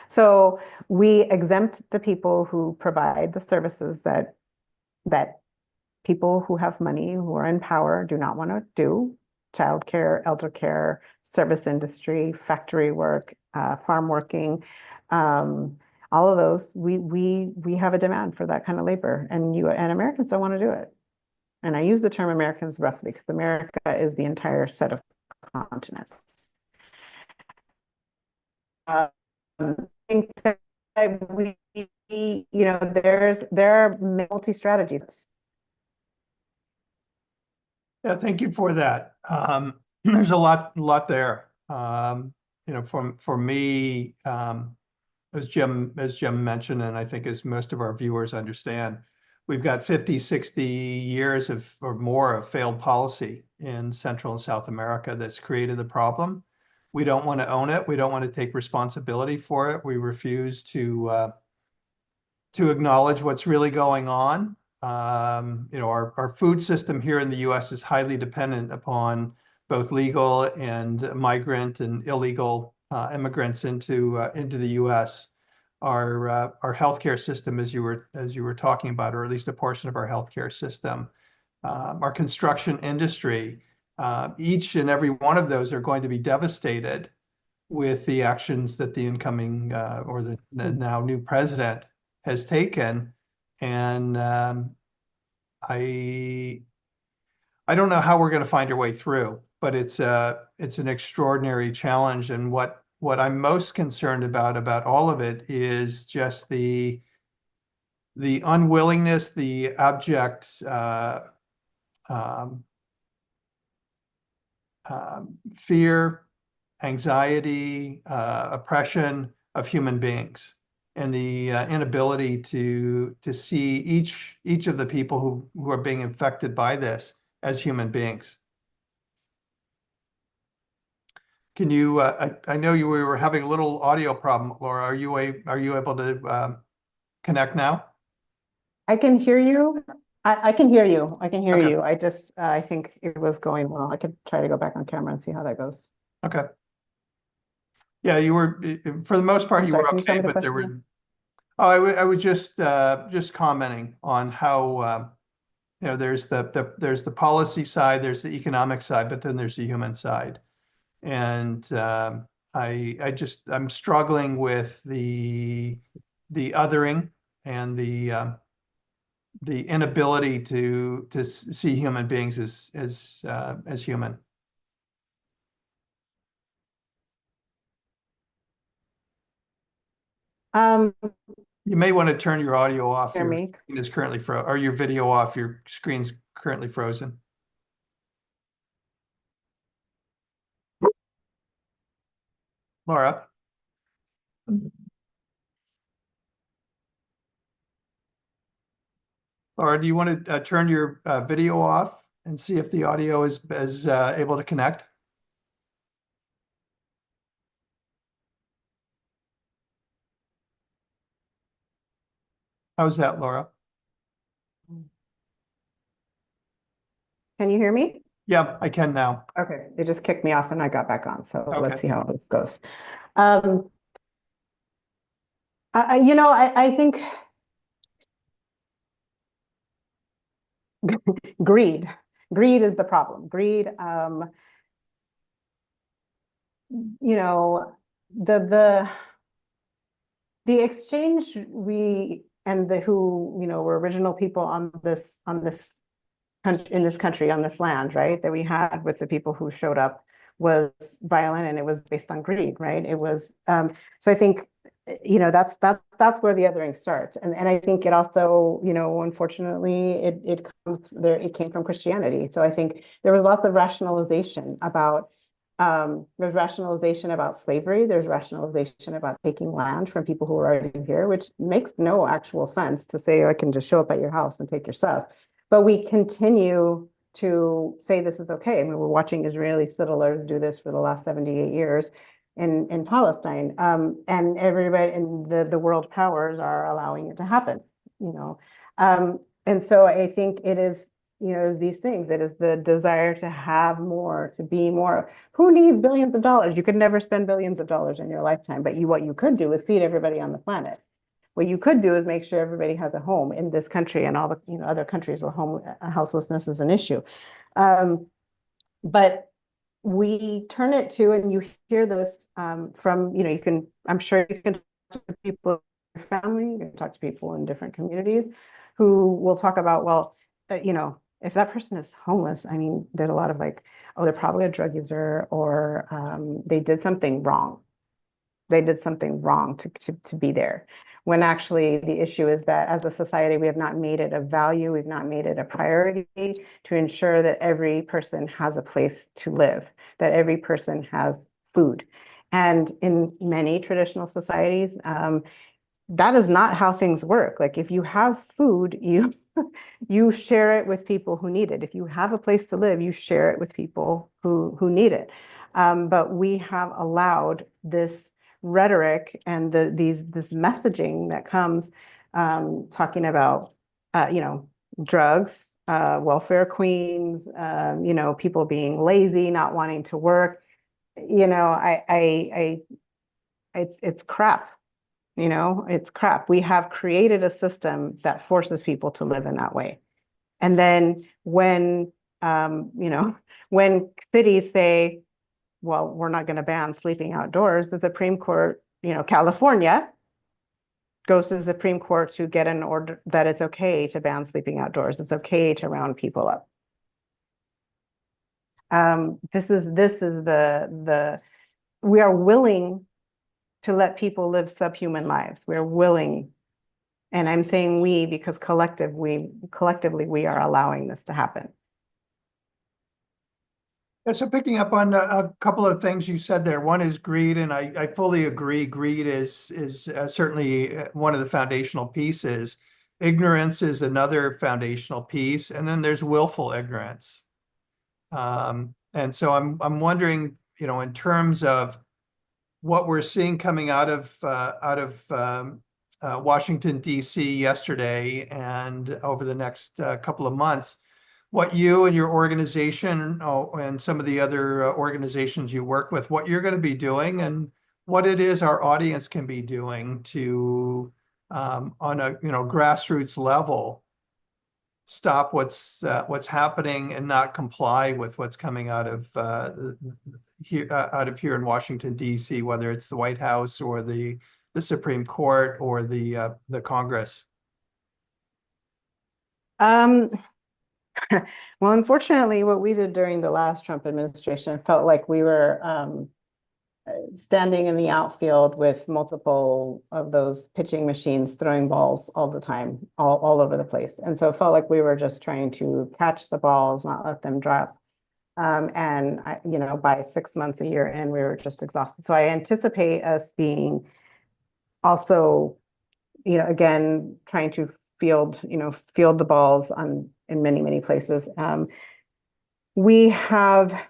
So we exempt the people who provide the services that people who have money, who are in power, do not want to do: childcare, elder care, service industry, factory work, farm working. All of those, we have a demand for that kind of labor, and Americans don't want to do it. And I use the term Americans roughly because America is the entire set of continents. I think that there are multi-strategies. Yeah, thank you for that. There's a lot there. For me, as Jim mentioned, and I think as most of our viewers understand, we've got 50, 60 years or more of failed policy in Central and South America that's created the problem. We don't want to own it. We don't want to take responsibility for it. We refuse to acknowledge what's really going on. Our food system here in the U.S. is highly dependent upon both legal and migrant and illegal immigrants into the U.S. Our healthcare system, as you were talking about, or at least a portion of our healthcare system, our construction industry, each and every one of those are going to be devastated with the actions that the incoming or the now new president has taken. And I don't know how we're going to find our way through, but it's an extraordinary challenge. And what I'm most concerned about all of it is just the unwillingness, the abject fear, anxiety, oppression of human beings, and the inability to see each of the people who are being affected by this as human beings. Can you? I know we were having a little audio problem, Laura. Are you able to connect now? I can hear you. I can hear you. I can hear Okay. you. I think it was going well. I could try to go back on camera and see how that goes. Okay. Yeah, you were, for the most part, I'm you sorry, were can you tell okay, me the but there question? were. I was just commenting on how there's the policy side, there's the economic side, but then there's the human side, and I'm struggling with the othering and the inability to see human beings as human. You may want to turn your audio off. Hear Your me? screen is currently or your video off. Your screen's currently frozen. Laura? Laura, do you want to turn your video off and see if the audio is able to connect? How's that, Laura? Can you hear me? Yeah, I can now. Okay, it just kicked me off and I got back on. So Okay. let's see how this goes. You know, I think greed is the problem. Greed, you know, the exchange we and the who, you know, were original people on this country, in this country, on this land, right, that we had with the people who showed up was violent, and it was based on greed, right? It was so I think, you know, that's where the othering starts. And I think it also, you know, unfortunately, it comes there, it came from Christianity. So I think there was lots of rationalization about there's rationalization about slavery, there's rationalization about taking land from people who are already here, which makes no actual sense to say, I can just show up at your house and take your stuff. But we continue to say this is okay. I mean, we're watching Israeli settlers do this for the last 78 years in Palestine. And everybody and the world powers are allowing it to happen, you know. And so I think it is, you know, is these things. It is the desire to have more, to be more. Who needs billions of dollars? You could never spend billions of dollars in your lifetime, but what you could do is feed everybody on the planet. What you could do is make sure everybody has a home in this country and all the, you know, other countries where houselessness is an issue. But we turn it to, and you hear this from, you know, you can, I'm sure you can talk to people in your family, you can talk to people in different communities who will talk about, well, you know, if that person is homeless, I mean, there's a lot of like, oh, they're probably a drug user, or they did something wrong. They did something wrong to be there. When actually the issue is that as a society, we have not made it a value, we've not made it a priority to ensure that every person has a place to live, that every person has food. And in many traditional societies, that is not how things work. Like if you have food, you share it with people who need it. If you have a place to live, you share it with people who need it. But we have allowed this rhetoric and this messaging that comes talking about you know, drugs, welfare queens, you know, people being lazy, not wanting to work. You know, it's crap. You know, it's crap. We have created a system that forces people to live in that way. And then when, you know, when cities say, well, we're not going to ban sleeping outdoors, the Supreme Court, you know, California goes to the Supreme Court to get an order that it's okay to ban sleeping outdoors. It's okay to round people up. This is the we are willing to let people live subhuman lives. We're willing, and I'm saying we because collectively we are allowing this to happen. Yeah, so picking up on a couple of things you said there. One is greed, and I fully agree. Greed is certainly one of the foundational pieces. Ignorance is another foundational piece, and then there's willful ignorance. And so I'm wondering, you know, in terms of what we're seeing coming out of Washington, D.C. yesterday and over the next couple of months, what you and your organization and some of the other organizations you work with, what you're going to be doing and what it is our audience can be doing to, on a, you know, grassroots level, stop what's happening and not comply with what's coming out of here in Washington, D.C., whether it's the White House or the Supreme Court or the Congress. Well, unfortunately, what we did during the last Trump administration felt like we were standing in the outfield with multiple of those pitching machines throwing balls all the time, all over the place. And so it felt like we were just trying to catch the balls, not let them drop. And you know, by 6 months, a year in, we were just exhausted. So I anticipate us being also, you know, again, trying to field the balls in many places. We have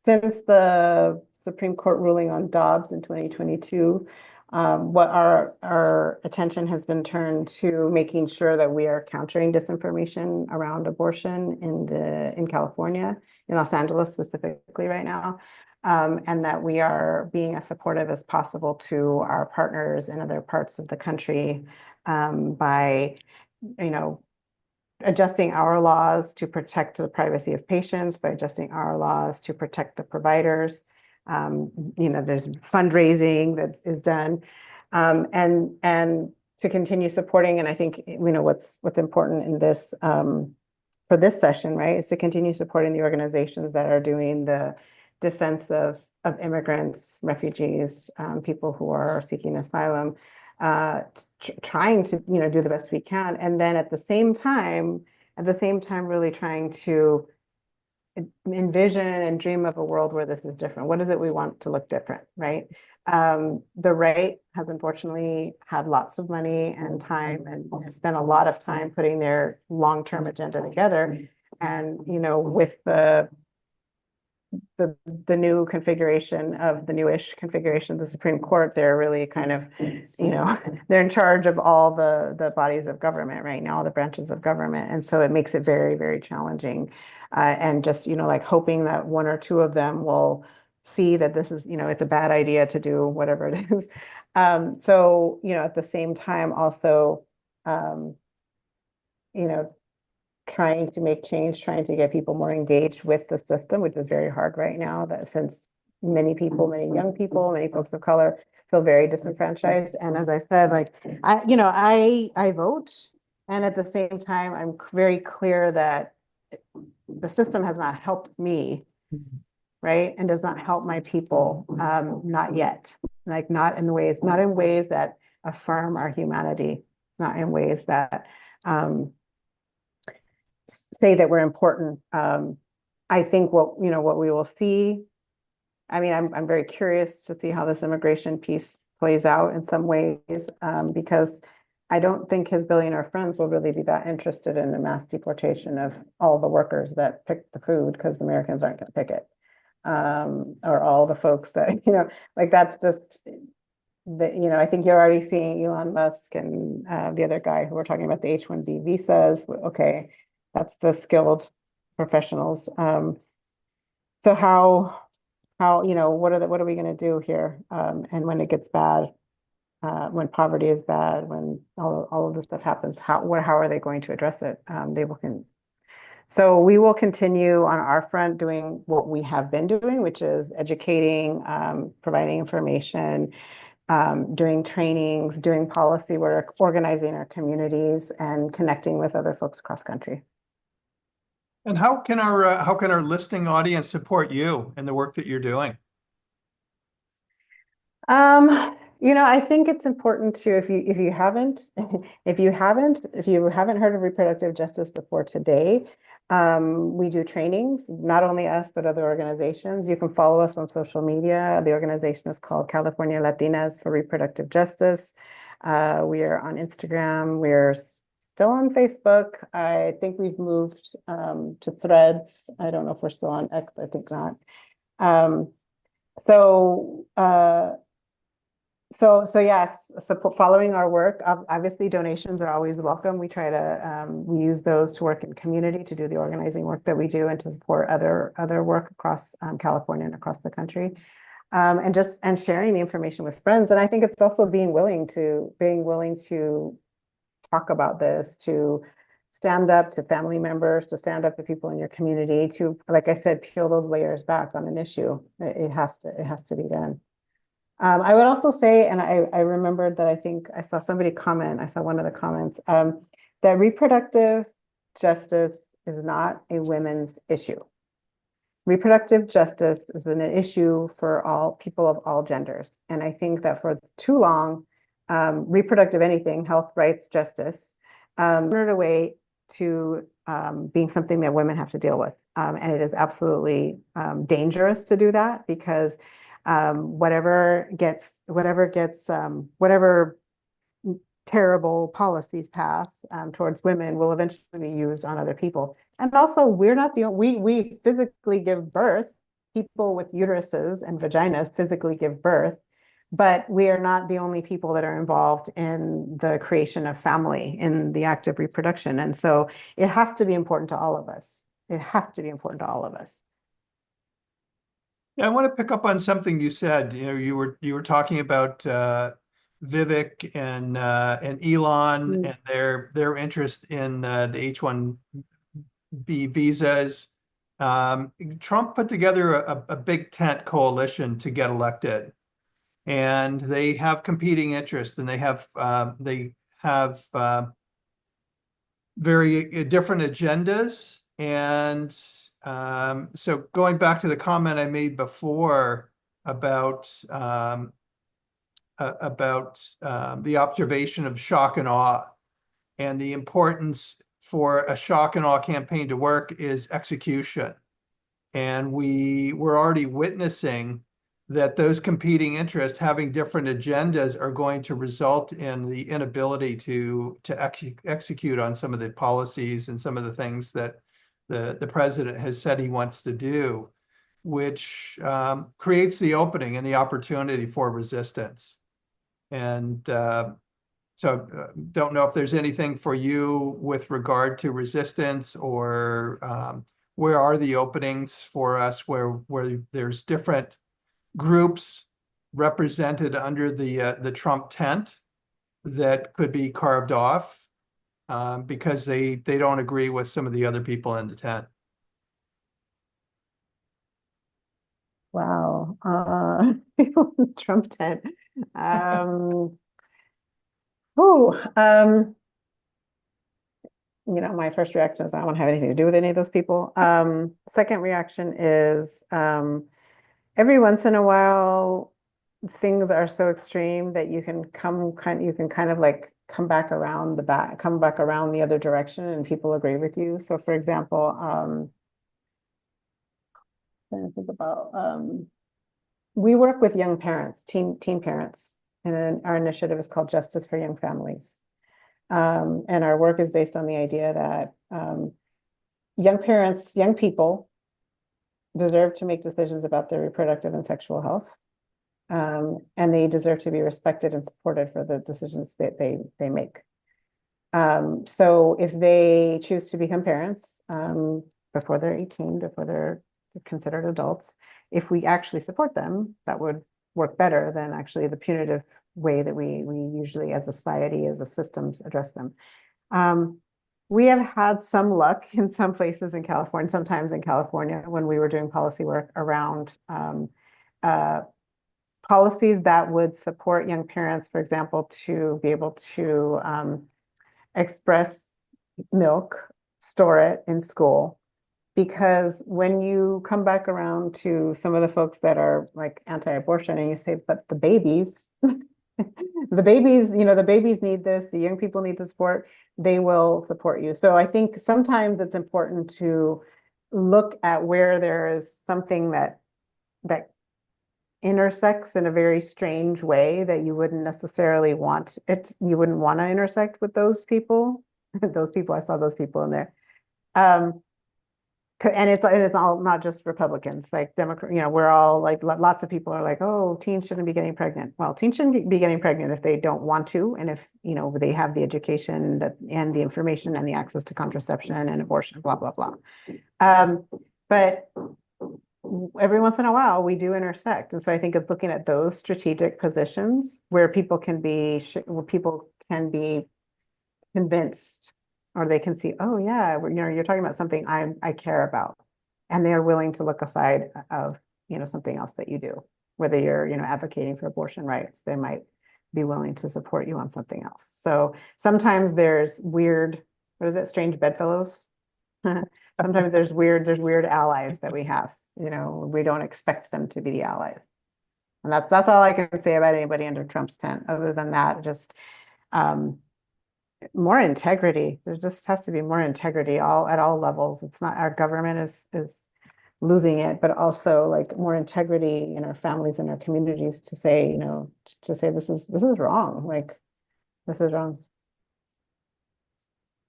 since the Supreme Court ruling on Dobbs in 2022, What our attention has been turned to making sure that we are countering disinformation around abortion in California, in Los Angeles specifically right now, and that we are being as supportive as possible to our partners in other parts of the country by, adjusting our laws to protect the privacy of patients, by adjusting our laws to protect the providers. There's fundraising that is done, and to continue supporting. And I think what's important in this for this session, right, is to continue supporting the organizations that are doing the defense of immigrants, refugees, people who are seeking asylum, trying to do the best we can, and then at the same time really trying to envision and dream of a world where this is different. What is it we want to look different, right? The right has unfortunately had lots of money and time and spent a lot of time putting their long-term agenda together, and with the new configuration of the newish configuration of the Supreme Court, they're really kind of, they're in charge of all the bodies of government right now, all the branches of government. And so it makes it very, very challenging. And just, like hoping that one or two of them will see that this is, it's a bad idea to do whatever it is. So, at the same time, also, trying to make change, trying to get people more engaged with the system, which is very hard right now, that since many young people, many folks of color feel very disenfranchised. And as I said, I vote. And at the same time, I'm very clear that the system has not helped me, right? And does not help my people, not yet. Not in ways that affirm our humanity, not in ways that say that we're important. I think what we will see, I'm very curious to see how this immigration piece plays out in some ways, because I don't think his billionaire friends will really be that interested in the mass deportation of all the workers that pick the food, because the Americans aren't going to pick it, or all the folks that, that's just, I think you're already seeing Elon Musk and the other guy who were talking about the H-1B visas. Okay, that's the skilled professionals. So how what are we going to do here? And when it gets bad, when poverty is bad, when all of this stuff happens, how are they going to address it? So we will continue on our front doing what we have been doing, which is educating, providing information, doing training, doing policy work, organizing our communities, and connecting with other folks across country. And how can our listening audience support you in the work that you're doing? I think it's important to, if you haven't heard of reproductive justice before today, we do trainings, not only us, but other organizations. You can follow us on social media. The organization is called California Latinas for Reproductive Justice. We are on Instagram. We're still on Facebook. I think we've moved to Threads. I don't know if we're still on X. I think not. So yes, following our work, obviously donations are always welcome. We try to we use those to work in community, to do the organizing work that we do, and to support other work across California and across the country, and sharing the information with friends. And I think it's also being willing to talk about this, to stand up to family members, to stand up to people in your community, to, like I said, peel those layers back on an issue. It has to be done. I would also say, and I remembered that I think I saw somebody comment, I saw one of the comments, that reproductive justice is not a women's issue. Reproductive justice is an issue for all people of all genders. And I think that for too long, reproductive anything, health, rights, justice, turned away to being something that women have to deal with. And it is absolutely dangerous to do that, because whatever terrible policies pass towards women will eventually be used on other people. And also, we're not we physically give birth. People with uteruses and vaginas physically give birth. But we are not the only people that are involved in the creation of family, in the act of reproduction. And so it has to be important to all of us. It has to be important to all of us. Yeah, I want to pick up on something you said. You were talking about Vivek and Elon and their interest in the H-1B visas. Trump put together a big tent coalition to get elected, and they have competing interests, and they have very different agendas. And so going back to the comment I made before about the observation of shock and awe, and the importance for a shock and awe campaign to work is execution. And we're already witnessing that those competing interests having different agendas are going to result in the inability to execute on some of the policies and some of the things that the president has said he wants to do, which creates the opening and the opportunity for resistance. And so don't know if there's anything for you with regard to resistance, or where are the openings for us where there's different groups represented under the Trump tent that could be carved off because they don't agree with some of the other people in the tent. Wow. Trump tent. My first reaction is I don't want to have anything to do with any of those people. Second reaction is every once in a while, things are so extreme that you can kind of like come back around the other direction, and people agree with you. So, for example, trying to think about we work with young parents, teen parents, and our initiative is called Justice for Young Families. And our work is based on the idea that young people deserve to make decisions about their reproductive and sexual health. And they deserve to be respected and supported for the decisions that they make. So if they choose to become parents before they're 18, before they're considered adults, if we actually support them, that would work better than actually the punitive way that we usually as a society, as a systems address them. We have had some luck in some places in California, sometimes in California, when we were doing policy work around policies that would support young parents, for example, to be able to express milk, store it in school. Because when you come back around to some of the folks that are like anti-abortion and you say, but the babies, the babies need this, the young people need the support, they will support you. So I think sometimes it's important to look at where there is something that intersects in a very strange way that you wouldn't necessarily want it. You wouldn't want to intersect with those people. I saw those people in there. And it's all not just Republicans, like Democrat, we're all like, lots of people are like, oh, teens shouldn't be getting pregnant. Well, teens shouldn't be getting pregnant if they don't want to, and if they have the education and the information and the access to contraception and abortion, blah blah blah. But every once in a while we do intersect, and so I think it's looking at those strategic positions where people can be convinced, or they can see, oh yeah, you're talking about something I care about, and they are willing to look aside of something else that you do, whether you're advocating for abortion rights, they might be willing to support you on something else. So sometimes there's weird, strange bedfellows. Sometimes there's weird allies that we have. We don't expect them to be the allies, and that's all I can say about anybody under Trump's tent. Other than that, just more integrity. There just has to be more integrity at all levels. It's not our government is losing it, but also like more integrity in our families and our communities to say, this is wrong. Like, this is wrong.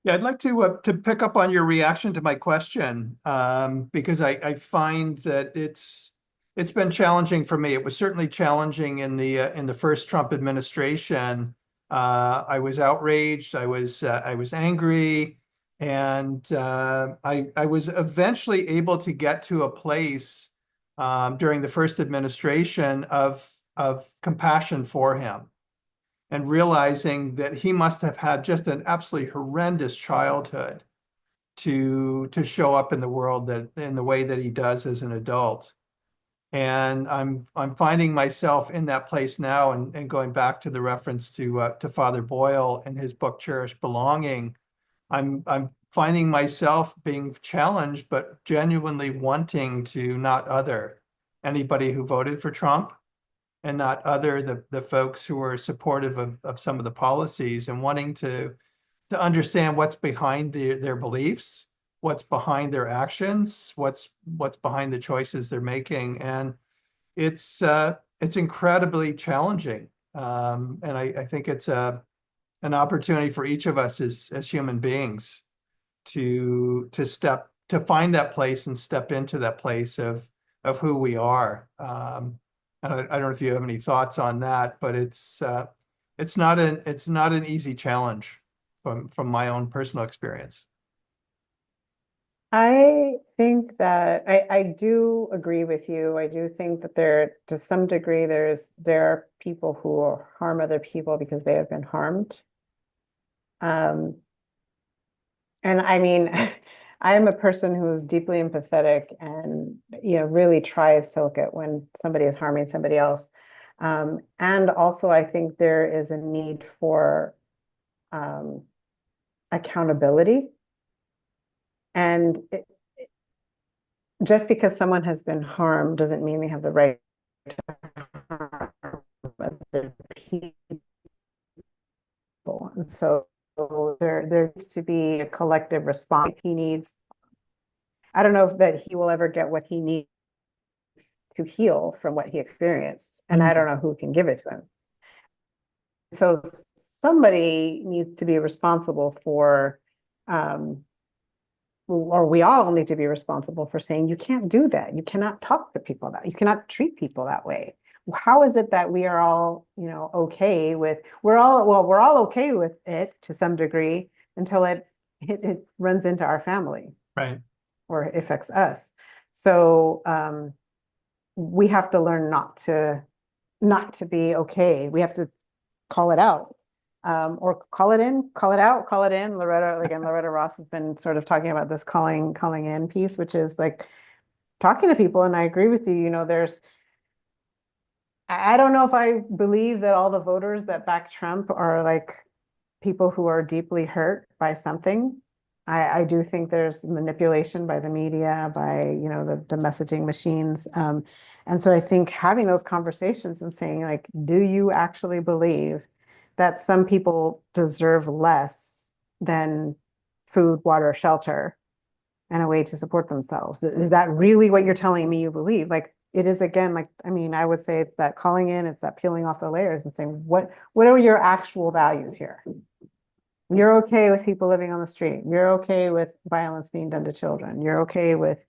Yeah, I'd like to pick up on your reaction to my question, because I find that it's it's been challenging for me. It was certainly challenging in the first Trump administration. I was outraged. I was angry, and I was eventually able to get to a place during the first administration of compassion for him, and realizing that he must have had just an absolutely horrendous childhood to show up in the world that in the way that he does as an adult. And I'm finding myself in that place now, and going back to the reference to Father Boyle and his book Cherished Belonging. I'm finding myself being challenged, but genuinely wanting to not other anybody who voted for Trump, and not other the folks who are supportive of some of the policies, and wanting to understand what's behind their beliefs, what's behind their actions, what's behind the choices they're making. And it's incredibly challenging. And I think it's an opportunity for each of us as human beings to find that place and step into that place of who we are. And I don't know if you have any thoughts on that, but it's not an easy challenge from my own personal experience. I think that I do agree with you. I do think that there, to some degree, there are people who harm other people because they have been harmed. And I mean, I am a person who is deeply empathetic and, really tries to look at when somebody is harming somebody else. And also, I think there is a need for accountability. And just because someone has been harmed doesn't mean they have the right to harm other people. And so there needs to be a collective response. I don't know if that he will ever get what he needs to heal from what he experienced. And I don't know who can give it to him. So somebody needs to be responsible for, or we all need to be responsible for saying, you can't do that. You cannot talk to people that, you cannot treat people that way. How is it that we are all, okay with, we're all okay with it to some degree until it runs into our family, Right. or affects us. So we have to learn not to be okay. We have to call it out, or call it in, call it out, call it in. Loretta Ross has been sort of talking about this calling in piece, which is like talking to people. And I agree with you. I don't know if I believe that all the voters that back Trump are like people who are deeply hurt by something. I do think there's manipulation by the media, by, the messaging machines. And so I think having those conversations and saying, like, do you actually believe that some people deserve less than food, water, shelter, and a way to support themselves? Is that really what you're telling me you believe? Like, it is, again, like, I mean, I would say it's that calling in, it's that peeling off the layers and saying, what are your actual values here? You're okay with people living on the street. You're okay with violence being done to children. You're okay with,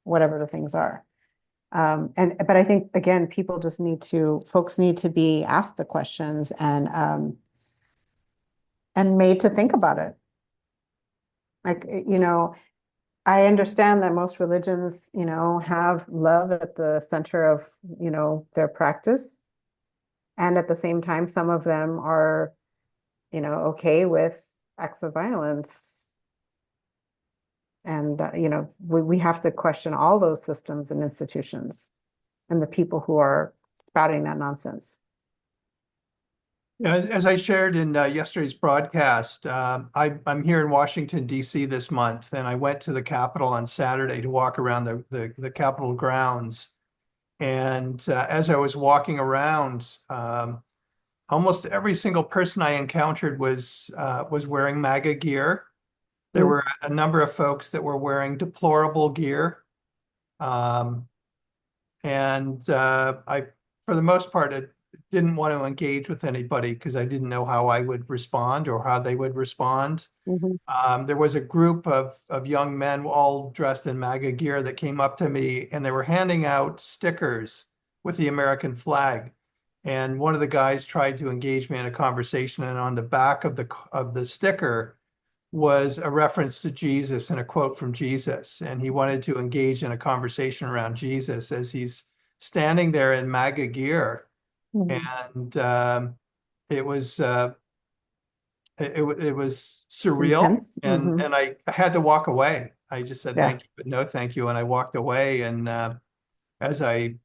whatever the things are. But I think, again, folks need to be asked the questions and made to think about it. Like, I understand that most religions, have love at the center of, their practice. And at the same time, some of them are, okay with acts of violence. And, we have to question all those systems and institutions and the people who are spouting that nonsense. Yeah, as I shared in yesterday's broadcast, I'm here in Washington, D.C. this month, and I went to the Capitol on Saturday to walk around the Capitol grounds. And as I was walking around, almost every single person I encountered was wearing MAGA gear. There were a number of folks that were wearing deplorable gear. And for the most part, didn't want to engage with anybody because I didn't know how I would respond or how they would respond. There was a group of young men all dressed in MAGA gear that came up to me, and they were handing out stickers with the American flag. And one of the guys tried to engage me in a conversation, and on the back of the sticker was a reference to Jesus and a quote from Jesus. And he wanted to engage in a conversation around Jesus as he's standing there in MAGA gear. And it was it was surreal. Intense. And I had to walk away. I just said Yeah. thank you, but no thank you. And I walked away. And as I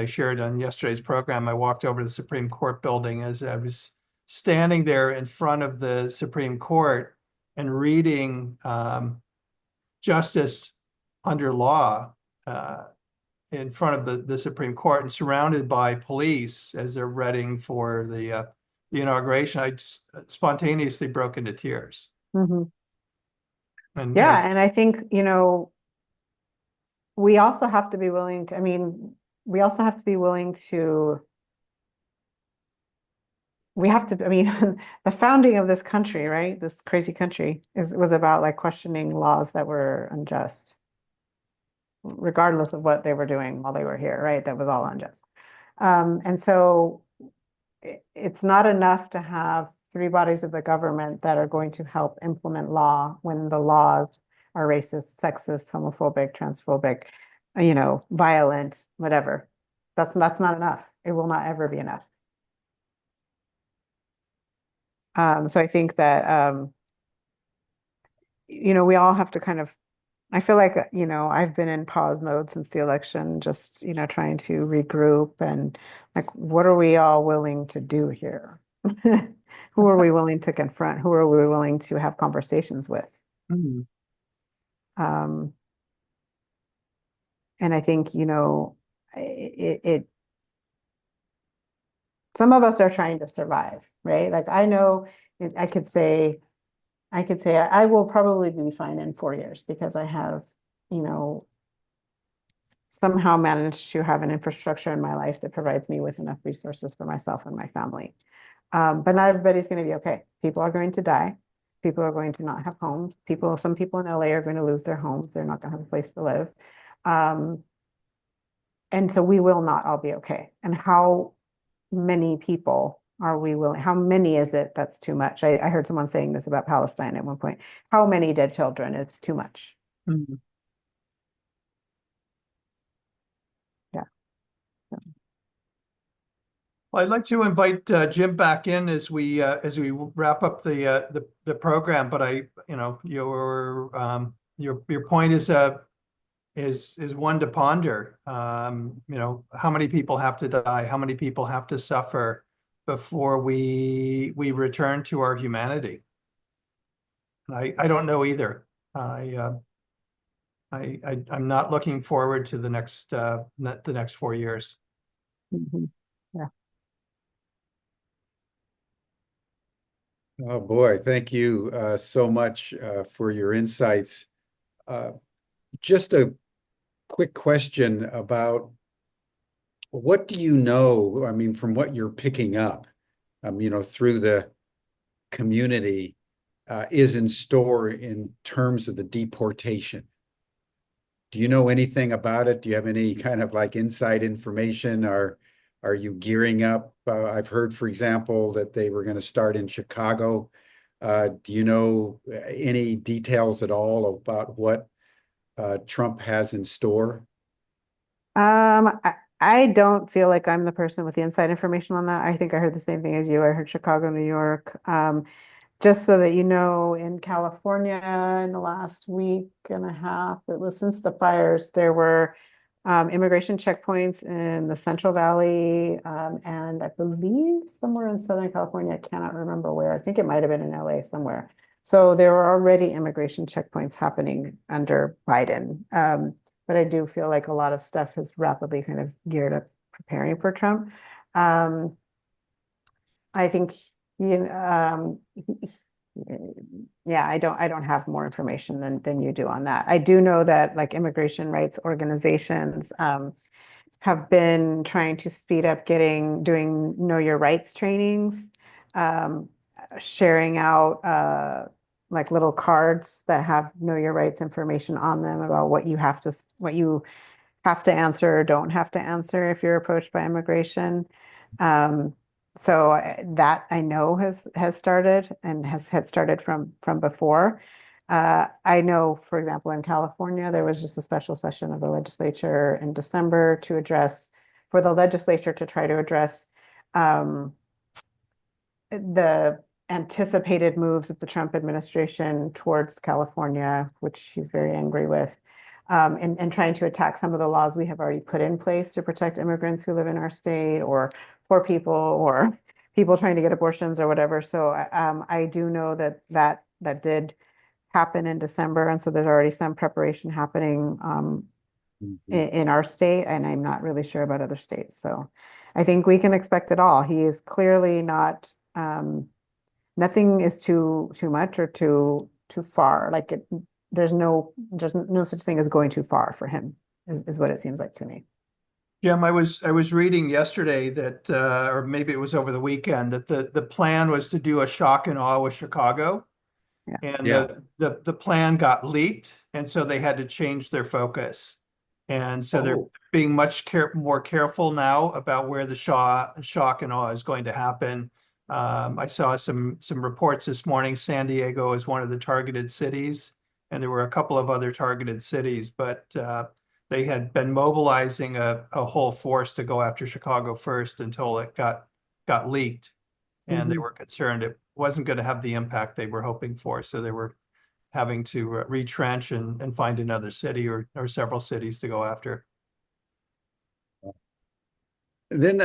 shared on yesterday's program, I walked over to the Supreme Court building as I was standing there in front of the Supreme Court and reading justice under law in front of the Supreme Court and surrounded by police as they're readying for the inauguration. I just spontaneously broke into tears. Mhm. And Yeah, and I think, you know, we also have to be willing to, I mean, we also have to be willing to, we have to, I mean, the founding of this country, right? This crazy country was about like questioning laws that were unjust, regardless of what they were doing while they were here, right? That was all unjust. And so it's not enough to have three bodies of the government that are going to help implement law when the laws are racist, sexist, homophobic, transphobic, you know, violent, whatever. That's not enough. It will not ever be enough. So I think that, you know, we all have to kind of, I feel like, you know, I've been in pause mode since the election, just, you know, trying to regroup and like, what are we all willing to do here? Who are we willing to confront? Who are we willing to have conversations with? And I think, you know, some of us are trying to survive, right? Like I know I could say I will probably be fine in 4 years because I have, you know, somehow managed to have an infrastructure in my life that provides me with enough resources for myself and my family. But not everybody's going to be okay. People are going to die. People are going to not have homes. Some people in LA are going to lose their homes. They're not going to have a place to live. And so we will not all be okay. And how many people are we willing? How many is it that's too much? I heard someone saying this about Palestine at one point. How many dead children? It's too much. Yeah. Well, I'd like to invite Jim back in as we wrap up the program. But you know, your point is one to ponder. You know, how many people have to die? How many people have to suffer before we return to our humanity? And I don't know either. I'm not looking forward to the next 4 years. Yeah. Oh boy, thank you so much for your insights. Just a quick question about what do you know? I mean, from what you're picking up, you know, through the community, is in store in terms of the deportation. Do you know anything about it? Do you have any kind of like inside information? Are you gearing up? I've heard, for example, that they were going to start in Chicago. Do you know any details at all about what Trump has in store? I don't feel like I'm the person with the inside information on that. I think I heard the same thing as you. I heard Chicago, New York. Just so that you know, in California in the last week and a half, it was since the fires, there were immigration checkpoints in the Central Valley, and I believe somewhere in Southern California. I cannot remember where. I think it might have been in LA somewhere. So there were already immigration checkpoints happening under Biden. But I do feel like a lot of stuff has rapidly kind of geared up preparing for Trump. I think, you know, yeah, I don't have more information than you do on that. I do know that like immigration rights organizations, have been trying to speed up doing know your rights trainings, um, sharing out like little cards that have know your rights information on them about what you have to answer or don't have to answer if you're approached by immigration. So that I know has started and had started from before. I know, for example, in California, there was just a special session of the legislature in December for the legislature to try to address the anticipated moves of the Trump administration towards California, which he's very angry with, and trying to attack some of the laws we have already put in place to protect immigrants who live in our state, or poor people, or people trying to get abortions or whatever. So I do know that did happen in December, and so there's already some preparation happening in our state, and I'm not really sure about other states. So I think we can expect it all. He is clearly not, nothing is too much or too far. Like there's no such thing as going too far for him, is what it seems like to me. Jim, I was reading yesterday that, or maybe it was over the weekend, that the plan was to do a shock and awe with Chicago. Yeah. And Yeah. the plan got leaked, and so they had to change their focus. And so they're Oh. being much more careful now about where the shock and awe is going to happen. I saw some reports this morning. San Diego is one of the targeted cities, and there were a couple of other targeted cities, but they had been mobilizing a whole force to go after Chicago first until it got leaked. And they were concerned it wasn't going to have the impact they were hoping for. So they were having to retrench and find another city or several cities to go after. Then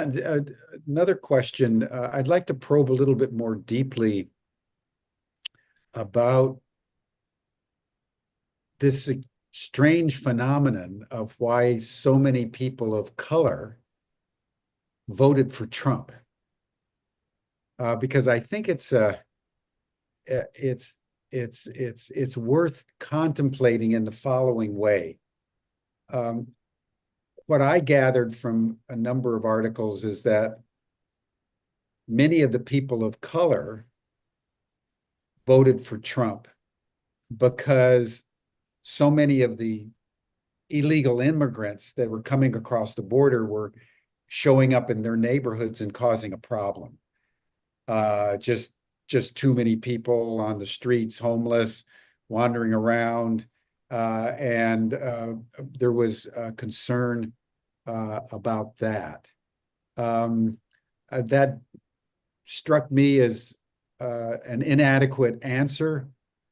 another question, I'd like to probe a little bit more deeply about this strange phenomenon of why so many people of color voted for Trump. Because I think it's worth contemplating in the following way. What I gathered from a number of articles is that many of the people of color voted for Trump because so many of the illegal immigrants that were coming across the border were showing up in their neighborhoods and causing a problem. Just too many people on the streets, homeless, wandering around, and there was concern about that. That struck me as an inadequate answer,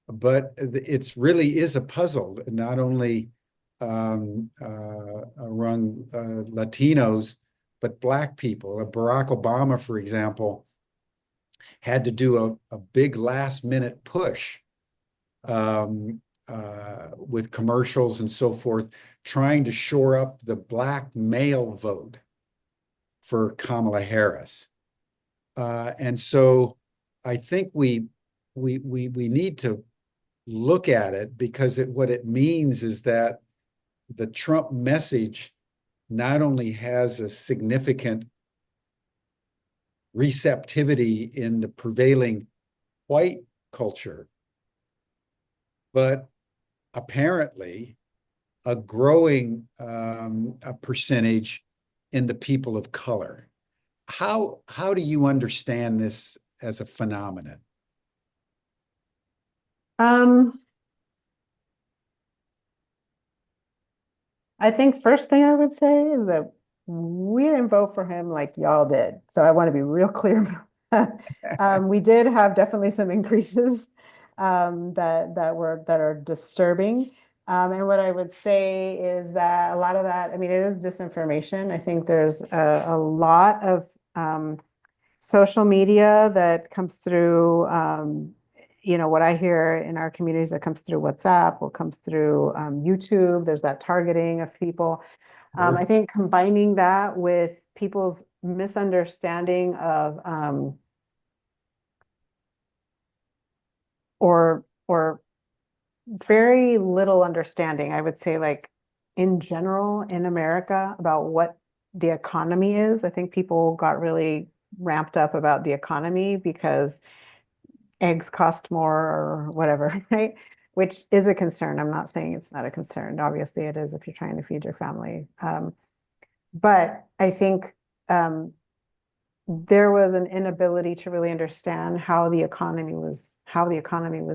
but it really is a puzzle, not only among Latinos, but Black people. Barack Obama, for example, had to do a big last-minute push with commercials and so forth, trying to shore up the Black male vote for Kamala Harris. And so I think we need to look at it, because what it means is that the Trump message not only has a significant receptivity in the prevailing white culture, but apparently a growing a percentage in the people of color. How do you understand this as a phenomenon? I think first thing I would say is that we didn't vote for him like y'all did. So I want to be real clear about that. We did have definitely some increases that are disturbing. And what I would say is that a lot of that, I mean, it is disinformation. I think there's a lot of social media that comes through, what I hear in our communities that comes through WhatsApp or comes through YouTube. There's that targeting of people. I think combining that with people's misunderstanding of or very little understanding, I would say, like in general in America, about what the economy is. I think people got really ramped up about the economy because eggs cost more or whatever, right? Which is a concern. I'm not saying it's not a concern. Obviously, it is if you're trying to feed your family. But I think there was an inability to really understand how the economy was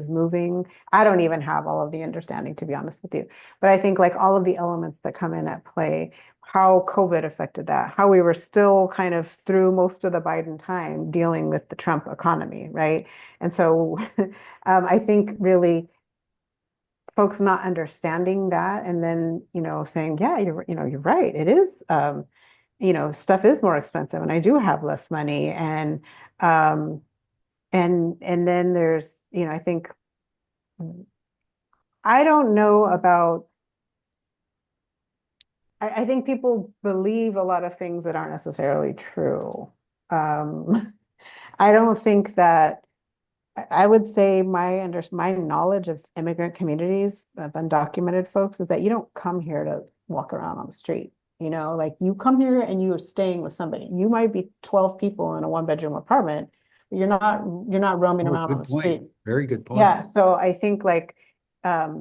moving. I don't even have all of the understanding, to be honest with you. But I think like all of the elements that come in at play, how COVID affected that, how we were still kind of through most of the Biden time dealing with the Trump economy, right? And so I think really folks not understanding that and then, saying, yeah, you're right. It is, stuff is more expensive and I do have less money. And then there's, I think, I don't know about, I think people believe a lot of things that aren't necessarily true. I don't think that, I would say my knowledge of immigrant communities, of undocumented folks, is that you don't come here to walk around on the street. Like you come here and you are staying with somebody. You might be 12 people in a 1-bedroom apartment. You're not roaming around on the street. Very good point. Yeah. So I think like that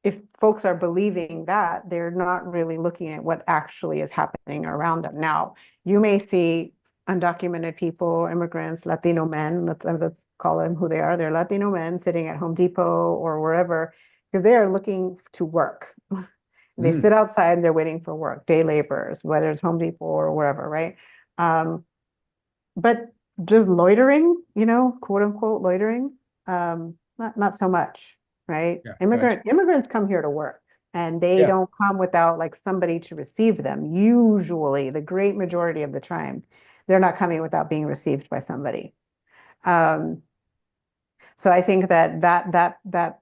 if folks are believing that, they're not really looking at what actually is happening around them. Now, you may see undocumented people, immigrants, Latino men, let's call them who they are. They're Latino men sitting at Home Depot or wherever, because they are looking to work. They sit outside and they're waiting for work, day laborers, whether it's Home Depot or wherever, right? But just loitering, quote unquote loitering, not so much, right? Yeah, Immigrants come here to work and they don't come without like somebody to receive them. Usually, the great majority of the time, they're not coming without being received by somebody. So I think that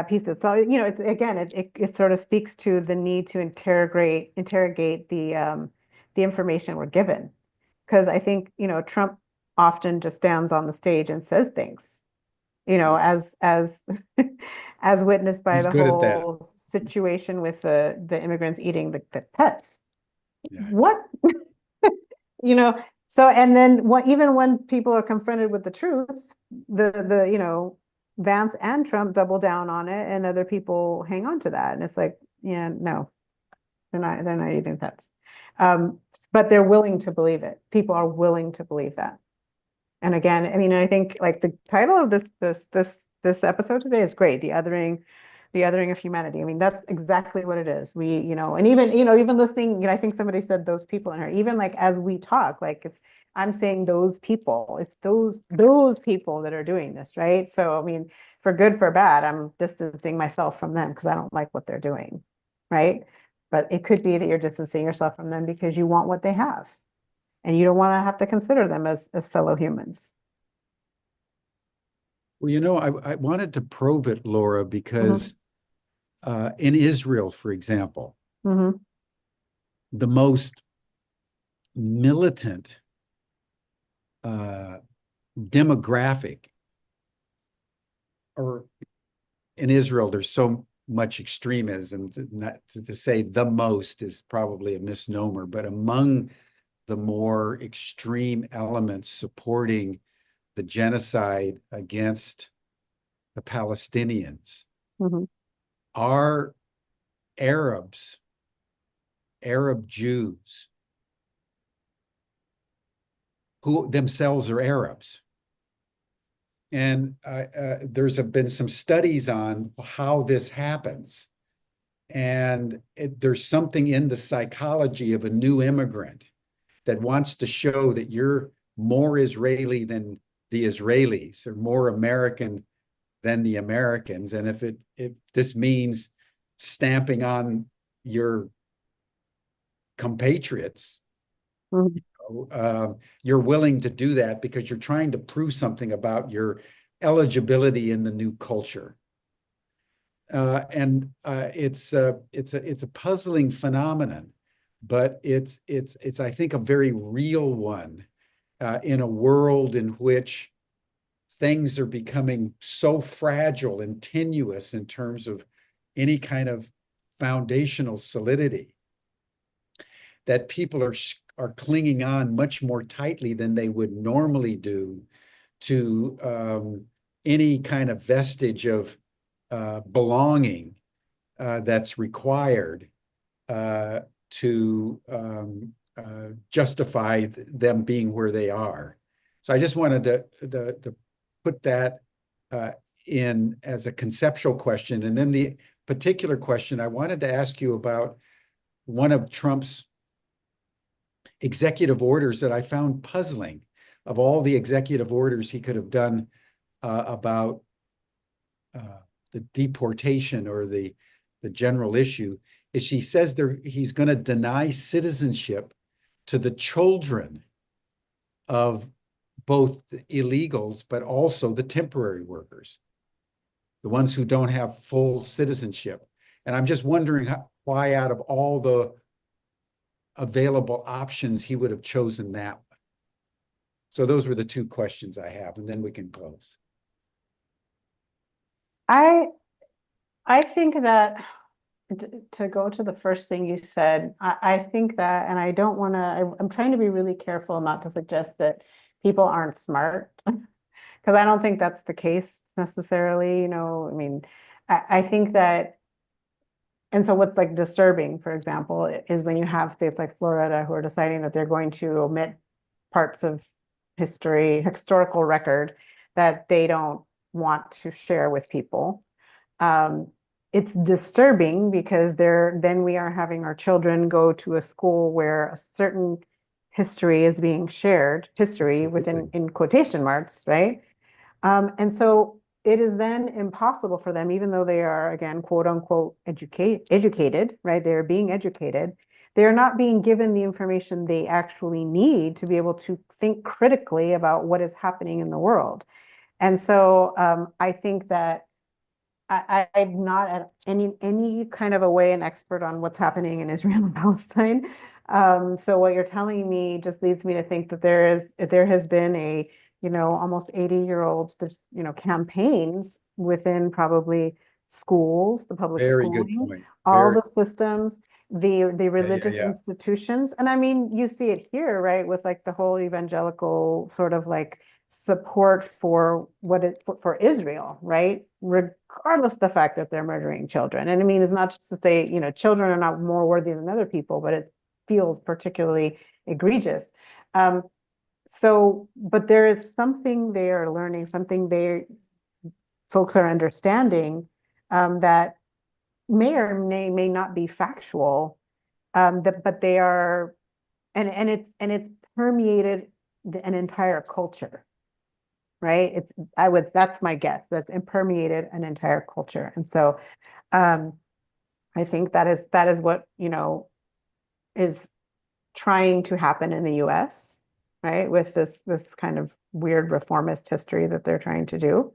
piece is, so, it's again, it sort of speaks to the need to interrogate the information we're given. Because I think, Trump often just stands on the stage and says things, as as witnessed by the whole situation with the immigrants eating the pets. Yeah. What? So, and then even when people are confronted with the truth, the Vance and Trump double down on it and other people hang on to that. And it's like, yeah, no, they're not eating pets. But they're willing to believe it. People are willing to believe that. And again, I mean, I think like the title of this episode today is great. The othering of humanity. I mean, that's exactly what it is. We, and even listening, I think somebody said those people in her, even like as we talk, like if I'm saying those people, it's those people that are doing this, right? So, I mean, for good, for bad, I'm distancing myself from them because I don't like what they're doing, right? But it could be that you're distancing yourself from them because you want what they have. And you don't want to have to consider them as fellow humans. Well, I wanted to probe it, Laura, because in Israel, for example, the most militant demographic, or in Israel, there's so much extremism, not to say the most is probably a misnomer, but among the more extreme elements supporting the genocide against the Palestinians are Arabs, Arab Jews, who themselves are Arabs. And there's been some studies on how this happens. And there's something in the psychology of a new immigrant that wants to show that you're more Israeli than the Israelis, or more American than the Americans. And if this means stamping on your compatriots, you're willing to do that because you're trying to prove something about your eligibility in the new culture. And it's a puzzling phenomenon, but it's I think a very real one in a world in which things are becoming so fragile and tenuous in terms of any kind of foundational solidity, that people are clinging on much more tightly than they would normally do to any kind of vestige of belonging that's required to justify them being where they are. So I just wanted to put that in as a conceptual question. And then the particular question I wanted to ask you about one of Trump's executive orders that I found puzzling. Of all the executive orders he could have done about the deportation or the general issue, is he says he's going to deny citizenship to the children of both the illegals, but also the temporary workers, the ones who don't have full citizenship. And I'm just wondering why out of all the available options, he would have chosen that one. So those were the two questions I have, and then we can close. I think that to go to the first thing you said, I think that, and I don't want to, I'm trying to be really careful not to suggest that people aren't smart, because I don't think that's the case necessarily, you know. I mean, I think that, and so what's like disturbing, for example, is when you have states like Florida who are deciding that they're going to omit parts of historical record that they don't want to share with people. It's disturbing because then we are having our children go to a school where a certain history is being shared, history within in quotation marks, right? And so it is then impossible for them, even though they are, again, quote unquote, educated, right? They're being educated. They're not being given the information they actually need to be able to think critically about what is happening in the world. And so I think that I'm not at any kind of a way an expert on what's happening in Israel and Palestine. So what you're telling me just leads me to think that there has been a, you know, almost 80-year-old, there's, you know, campaigns within probably schools, the public Very good schooling, point. all the systems, the religious yeah. institutions. And I mean, you see it here, right, with like the whole evangelical sort of like support for for Israel, right? Regardless of the fact that they're murdering children. And I mean, it's not just that they, you know, children are not more worthy than other people, but it feels particularly egregious. So, but there is something they are learning, something folks are understanding that may or may not be factual, but they are, and it's permeated an entire culture, right? That's my guess, that's permeated an entire culture. And so I think that is what, you know, is trying to happen in the US, right? With this kind of weird reformist history that they're trying to do.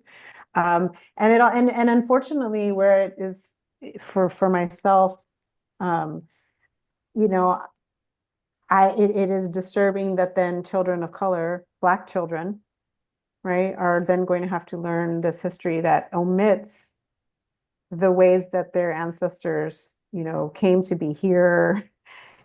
And unfortunately, where it is for myself, you know, it is disturbing that then children of color, Black children, right, are then going to have to learn this history that omits the ways that their ancestors, you know, came to be here,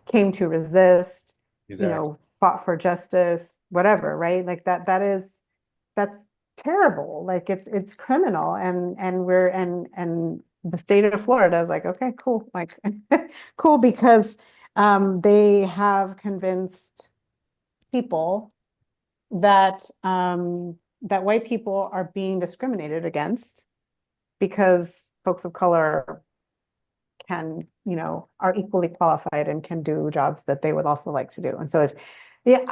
came to resist, Exactly. you know, fought for justice, whatever, right? Like that's terrible. Like it's criminal, and the state of Florida is like, okay, cool, like cool, because they have convinced people that that white people are being discriminated against because folks of color can, you know, are equally qualified and can do jobs that they would also like to do. And so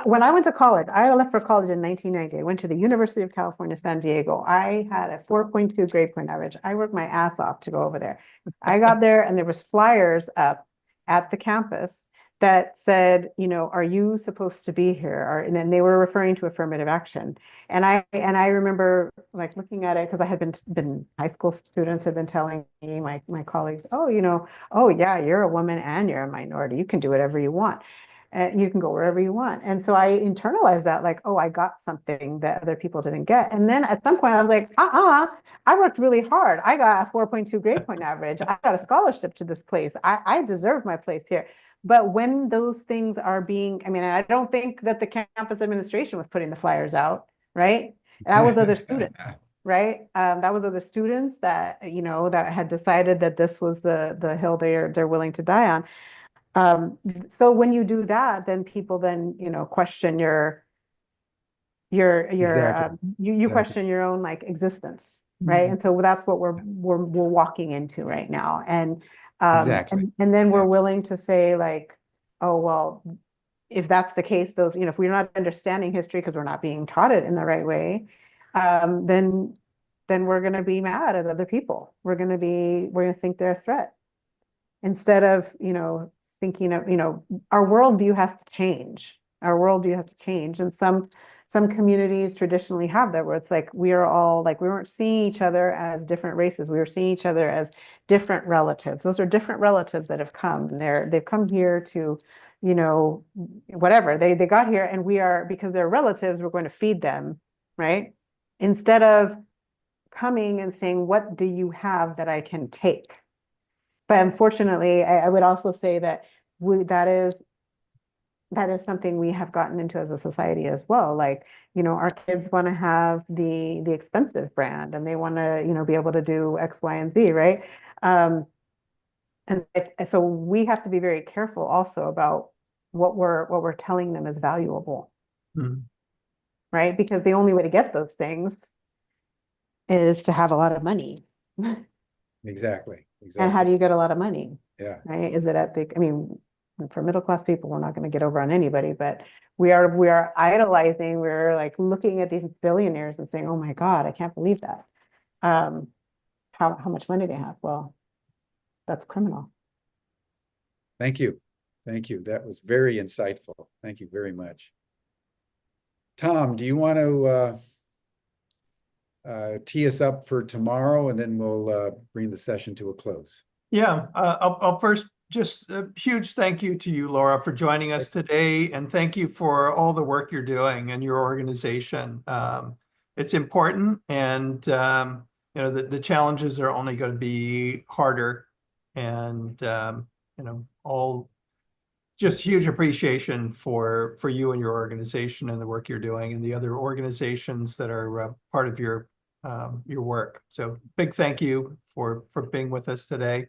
when I went to college, I left for college in 1990. I went to the University of California, San Diego. I had a 4.2 grade point average. I worked my ass off to go over there. I got there and there was flyers up at the campus that said, you know, are you supposed to be here? And then they were referring to affirmative action. And I remember like looking at it, because I had been high school students had been telling me, my colleagues, oh, you know, oh yeah, you're a woman and you're a minority. You can do whatever you want. and you can go wherever you want. And so I internalized that, like, oh, I got something that other people didn't get. And then at some point I was like, I worked really hard. I got a 4.2 grade point average. I got a scholarship to this place. I deserve my place here. But when those things are being, I mean, I don't think that the campus administration was putting the flyers out, right? That was other students, right? That was other students that, you know, that had decided that this was the hill they're willing to die on. So when you do that, then people then, you know, question Exactly. you question your own like existence, right? And so that's what we're walking into right now. Exactly. And then we're Yeah. willing to say like, oh, well, if that's the case, those, you know, if we're not understanding history because we're not being taught it in the right way, then we're going to be mad at other people. We're going to think they're a threat instead of, you know, thinking of, you know, our worldview has to change. Our worldview has to change. And some communities traditionally have that, where it's like we are all like, we weren't seeing each other as different races. We were seeing each other as different relatives. Those are different relatives that have come. And they've come here to, you know, whatever. They got here, and we are, because they're relatives, we're going to feed them, right? Instead of coming and saying, what do you have that I can take? But unfortunately, I would also say that that is something we have gotten into as a society as well. Like, you know, our kids want to have the expensive brand, and they want to, you know, be able to do X, Y, and Z, right? And so we have to be very careful also about what we're telling them is valuable, right? Because the only way to get those things is to have a lot of money. Exactly. And how do you get a lot of money? Yeah. Right? Is it at the, I mean, for middle class people, we're not going to get over on anybody, but we are idolizing, we're like looking at these billionaires and saying, oh my God, I can't believe that. How much money they have. Well, that's criminal. Thank you. Thank you. That was very insightful. Thank you very much. Tom, do you want to tee us up for tomorrow, and then we'll bring the session to a close? Yeah, I'll first just a huge thank you to you, Laura, for joining us today, and thank you for all the work you're doing and your organization. It's important, and you know, the challenges are only going to be harder, and you know, all just huge appreciation for you and your organization and the work you're doing, and the other organizations that are part of your work. So big thank you for being with us today.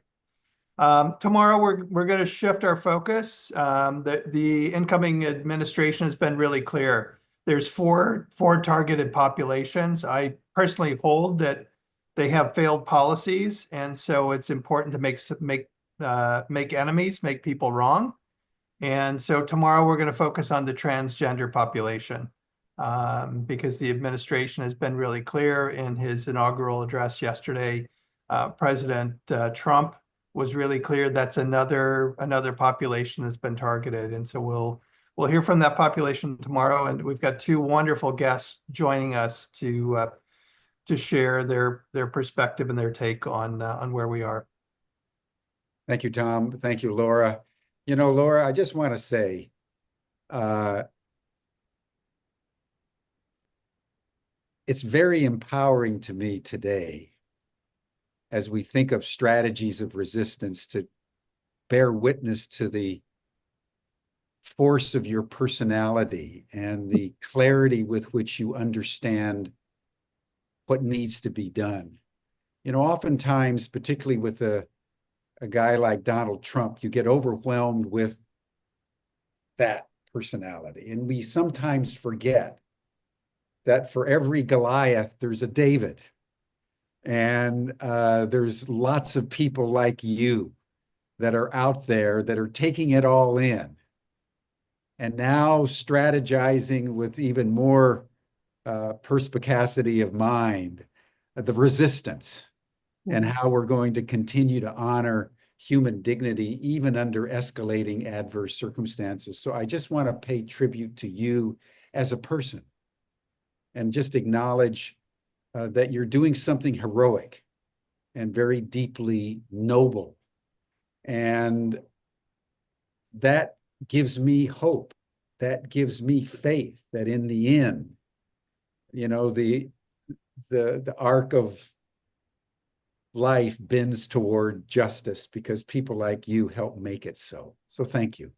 Tomorrow we're going to shift our focus. The incoming administration has been really clear. There's four targeted populations. I personally hold that they have failed policies, and so it's important to make enemies, make people wrong. And so tomorrow we're going to focus on the transgender population, because the administration has been really clear in his inaugural address yesterday. President Trump was really clear that's another population that's been targeted, and so we'll hear from that population tomorrow. And we've got two wonderful guests joining us to share their perspective and their take on where we are. Thank you, Tom. Thank you, Laura. You know, Laura, I just want to say, it's very empowering to me today as we think of strategies of resistance to bear witness to the force of your personality and the clarity with which you understand what needs to be done. You know, oftentimes, particularly with a guy like Donald Trump, you get overwhelmed with that personality. And we sometimes forget that for every Goliath, there's a David. And there's lots of people like you that are out there that are taking it all in, and now strategizing with even more perspicacity of mind, the resistance, and how we're going to continue to honor human dignity, even under escalating adverse circumstances. So I just want to pay tribute to you as a person, and just acknowledge that you're doing something heroic and very deeply noble. And that gives me hope. That gives me faith that in the end, you know, the arc of life bends toward justice because people like you help make it so. So thank you.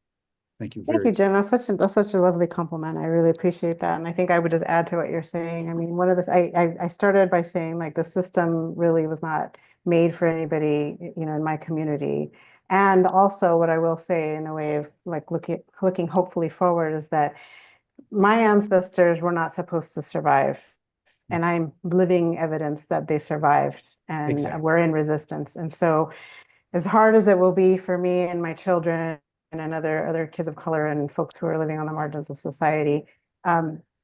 Thank you Thank very you, Jim. That's such a lovely compliment. I really appreciate that. And I think I would just add to what you're saying. I mean, one of the I started by saying like the system really was not made for anybody, you know, in my community. And also what I will say in a way of like looking hopefully forward is that my ancestors were not supposed to survive. And I'm living evidence that they survived and Exactly. were in resistance. And so as hard as it will be for me and my children and other kids of color and folks who are living on the margins of society,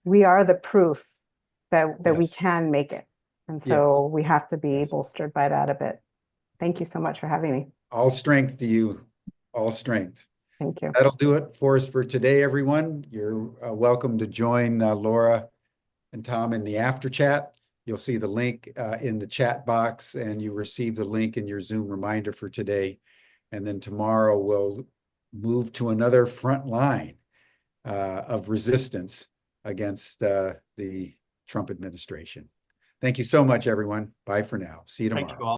we are the proof that we Yes. can make it. And Yes. so we have to be Yes. bolstered by that a bit. Thank you so much for having me. All strength to you. All strength. Thank you. That'll do it for us for today, everyone. You're welcome to join Laura and Tom in the after chat. You'll see the link in the chat box, and you receive the link in your Zoom reminder for today. And then tomorrow we'll move to another front line of resistance against the Trump administration. Thank you so much, everyone. Bye for now. See you tomorrow. Thank you all.